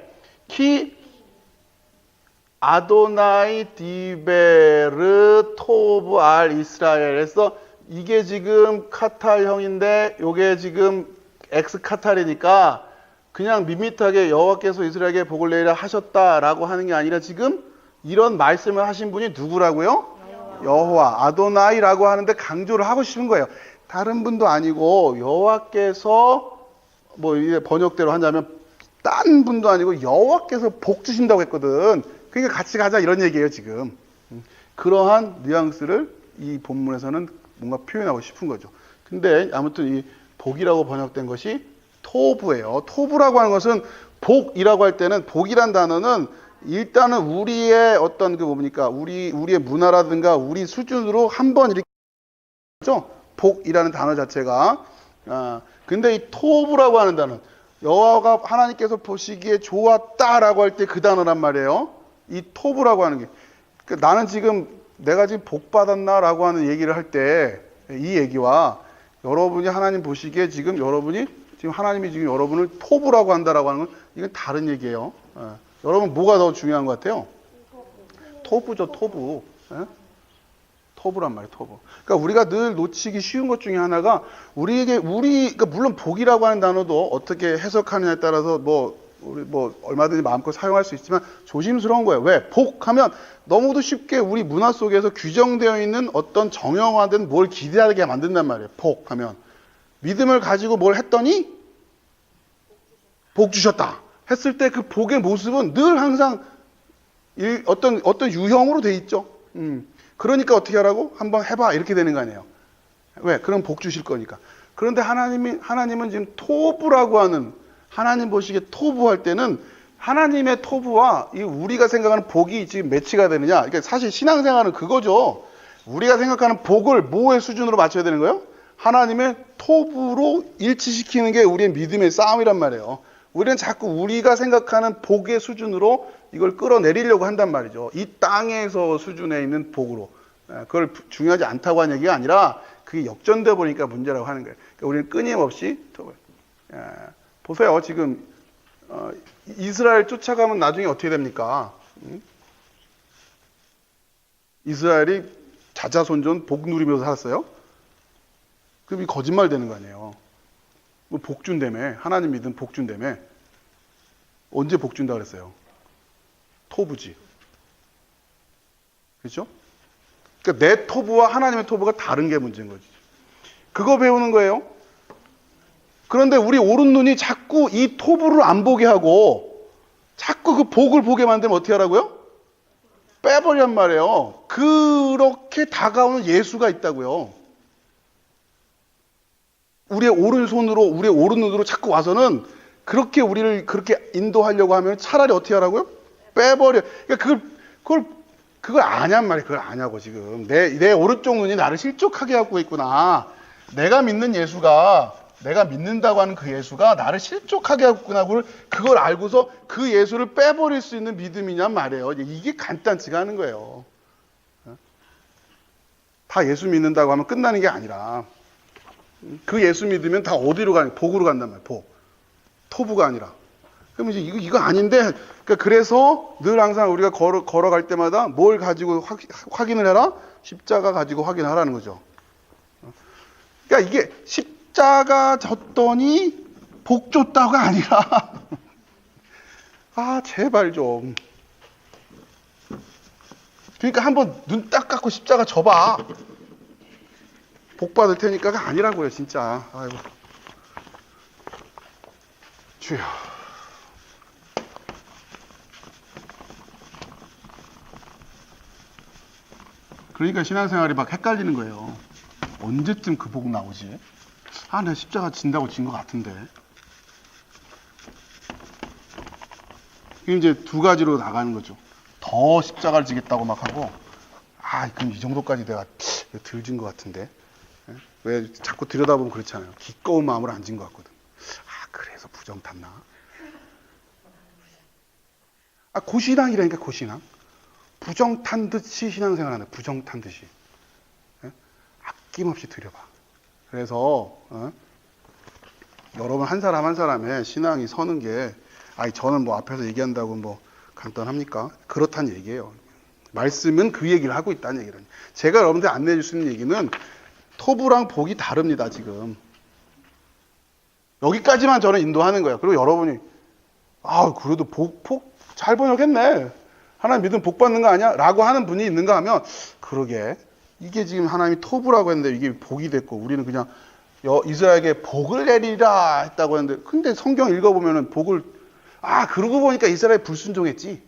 Speaker 1: 키 아도나이 디베르 토브 알 이스라엘에서 이게 지금 카탈형인데 요게 지금 엑스 카탈이니까 그냥 밋밋하게 여호와께서 이스라엘에게 복을 내리라 하셨다라고 하는 게 아니라 지금 이런 말씀을 하신 분이 누구라고요? 여호와 아도나이라고 하는데 강조를 하고 싶은 거예요. 다른 분도 아니고 여호와께서, 뭐 이게 번역대로 한다면 딴 분도 아니고 여호와께서 복 주신다고 했거든. 그러니까 같이 가자 이런 얘기예요 지금. 그러한 뉘앙스를 이 본문에서는 뭔가 표현하고 싶은 거죠. 근데 아무튼 이 복이라고 번역된 것이 토브예요. 토브라고 하는 것은, 복이라고 할 때는, 복이란 단어는 일단은 우리의 어떤 그 뭡니까, 우리의 문화라든가 우리 수준으로 한번 이렇게 죠. 복이라는 단어 자체가. 근데 이 토브라고 하는 단어, 여호와가 하나님께서 보시기에 좋았다라고 할 때 그 단어란 말이에요. 이 토브라고 하는 게. 그러니까 나는 지금 내가 지금 복 받았나라고 하는 얘기를 할 때 이 얘기와 여러분이 하나님 보시기에 지금 하나님이 지금 여러분을 토브라고 한다라고 하는 건 이건 다른 얘기예요. 여러분 뭐가 더 중요한 것 같아요? 토브죠, 토브. 토부란 말이에요, 토부. 그러니까 우리가 늘 놓치기 쉬운 것 중에 하나가 그러니까 물론 복이라고 하는 단어도 어떻게 해석하느냐에 따라서 우리 얼마든지 마음껏 사용할 수 있지만 조심스러운 거예요. 왜? 복하면 너무도 쉽게 우리 문화 속에서 규정되어 있는 어떤 정형화된 뭘 기대하게 만든단 말이에요. 복하면. 믿음을 가지고 뭘 했더니 복 주셨다. 했을 때 그 복의 모습은 늘 항상 어떤 유형으로 돼 있죠. 그러니까 어떻게 하라고? 한번 해봐. 이렇게 되는 거 아니에요. 왜? 그럼 복 주실 거니까. 그런데 하나님은 지금 토부라고 하는, 하나님 보시기에 토부할 때는 하나님의 토부와 우리가 생각하는 복이 지금 매치가 되느냐. 그러니까 사실 신앙생활은 그거죠. 우리가 생각하는 복을 뭐의 수준으로 맞춰야 되는 거예요? 하나님의 토부로 일치시키는 게 우리의 믿음의 싸움이란 말이에요. 우리는 자꾸 우리가 생각하는 복의 수준으로 이걸 끌어내리려고 한단 말이죠. 이 땅에서 수준에 있는 복으로. 그걸 중요하지 않다고 하는 얘기가 아니라 그게 역전되어 보니까 문제라고 하는 거예요. 그러니까 우리는 끊임없이 보세요. 지금 이스라엘 쫓아가면 나중에 어떻게 됩니까? 이스라엘이 자자손손 복 누리면서 살았어요? 그럼 이 거짓말 되는 거 아니에요. 복 준다며. 하나님 믿음 복 준다며. 언제 복 준다 그랬어요? 토부지. 그렇죠? 그러니까 내 토부와 하나님의 토부가 다른 게 문제인 거지. 그거 배우는 거예요. 그런데 우리 오른 눈이 자꾸 이 토부를 안 보게 하고 자꾸 그 복을 보게 만들면 어떻게 하라고요? 빼버리란 말이에요. 그렇게 다가오는 예수가 있다고요. 우리의 오른손으로, 우리의 오른 눈으로 자꾸 와서는 그렇게 우리를 그렇게 인도하려고 하면 차라리 어떻게 하라고요? 빼버려. 그러니까 그걸 아냔 말이에요. 그걸 아냐고 지금. 내 오른쪽 눈이 나를 실족하게 하고 있구나. 내가 믿는 예수가, 내가 믿는다고 하는 그 예수가 나를 실족하게 하고 있구나. 그걸 알고서 그 예수를 빼버릴 수 있는 믿음이냔 말이에요. 이게 간단치가 않은 거예요. 다 예수 믿는다고 하면 끝나는 게 아니라 그 예수 믿으면 다 어디로 가냐? 복으로 간단 말이에요. 복. 토부가 아니라. 그럼 이제 이거 아닌데, 그래서 늘 항상 우리가 걸어갈 때마다 뭘 가지고 확인을 해라? 십자가 가지고 확인하라는 거죠. 그러니까 이게 십자가 졌더니 복 줬다가 아니라, 제발 좀. 그러니까 한번 눈 딱 감고 십자가 져봐. 복 받을 테니까가 아니라고요, 진짜. 아이고. 주여. 그러니까 신앙생활이 막 헷갈리는 거예요. 언제쯤 그 복 나오지? 내가 십자가 진다고 진 것 같은데. 이제 두 가지로 나가는 거죠. 더 십자가를 지겠다고 막 하고, 그럼 이 정도까지 내가 덜 진 것 같은데. 왜 자꾸 들여다보면 그렇잖아요. 기꺼운 마음으로 안 진 것 같거든. 그래서 부정 탔나? 고신앙이라니까, 고신앙. 부정 탄 듯이 신앙생활 하는, 부정 탄 듯이. 아낌없이 들여봐. 그래서, 여러분 한 사람 한 사람의 신앙이 서는 게, 저는 앞에서 얘기한다고 간단합니까? 그렇다는 얘기예요. 말씀은 그 얘기를 하고 있다는 얘기를. 제가 여러분들 안내해 줄 수 있는 얘기는 토부랑 복이 다릅니다, 지금. 여기까지만 저는 인도하는 거예요. 그리고 여러분이, 그래도 복 잘 번역했네. 하나님 믿으면 복 받는 거 아니야? 라고 하는 분이 있는가 하면, 그러게. 이게 지금 하나님이 토부라고 했는데 이게 복이 됐고, 우리는 그냥 이스라엘에게 복을 내리라 했다고 했는데, 근데 성경 읽어보면은 복을, 그러고 보니까 이스라엘 불순종했지.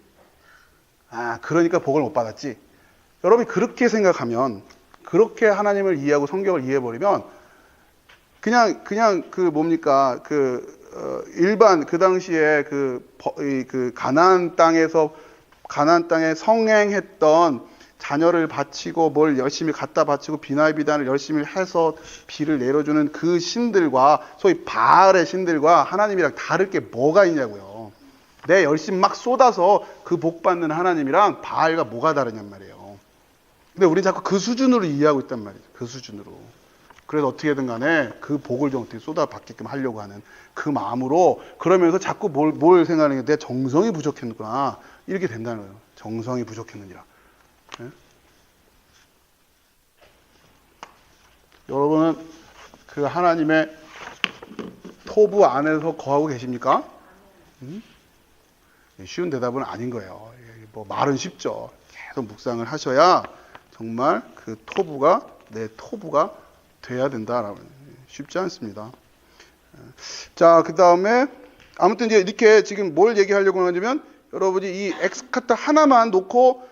Speaker 1: 그러니까 복을 못 받았지. 여러분이 그렇게 생각하면, 그렇게 하나님을 이해하고 성경을 이해해버리면, 그냥 일반 그 당시에 가나안 땅에 성행했던 자녀를 바치고 뭘 열심히 갖다 바치고 비나이 비단을 열심히 해서 비를 내려주는 그 신들과 소위 바알의 신들과 하나님이랑 다를 게 뭐가 있냐고요. 내 열심 막 쏟아서 그 복 받는 하나님이랑 바알과 뭐가 다르냔 말이에요. 근데 우리 자꾸 그 수준으로 이해하고 있단 말이죠. 그 수준으로. 그래서 어떻게든 간에 그 복을 좀 어떻게 쏟아받게끔 하려고 하는 그 마음으로, 그러면서 자꾸 뭘 생각하는 게 내 정성이 부족했구나. 이렇게 된다는 거예요. 정성이 부족했느니라. 네? 여러분은 그 하나님의 토부 안에서 거하고 계십니까? 쉬운 대답은 아닌 거예요. 뭐 말은 쉽죠. 계속 묵상을 하셔야 정말 그 토부가 내 토부가 돼야 된다라고. 쉽지 않습니다. 자, 그 다음에 아무튼 이제 이렇게 지금 뭘 얘기하려고 하냐면 여러분이 이 엑스카타 하나만 놓고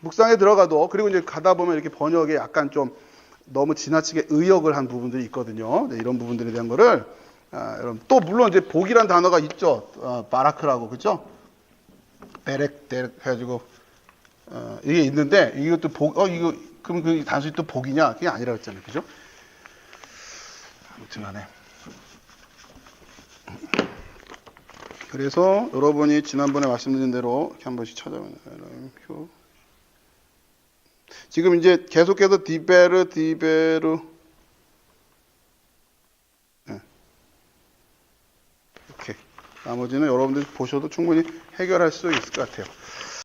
Speaker 1: 묵상에 들어가도, 그리고 이제 가다 보면 이렇게 번역에 약간 좀 너무 지나치게 의역을 한 부분들이 있거든요. 네, 이런 부분들에 대한 거를 여러분 또 물론 이제 복이란 단어가 있죠. 바라크라고, 그죠? 베렉 해가지고 이게 있는데 이것도 이거 그럼 그 단순히 또 복이냐? 그게 아니라 그랬잖아요, 그죠? 아무튼간에. 그래서 여러분이 지난번에 말씀드린 대로 이렇게 한 번씩 찾아보면 표. 지금 이제 계속해서 디베르 네. 이렇게 나머지는 여러분들이 보셔도 충분히 해결할 수 있을 것 같아요.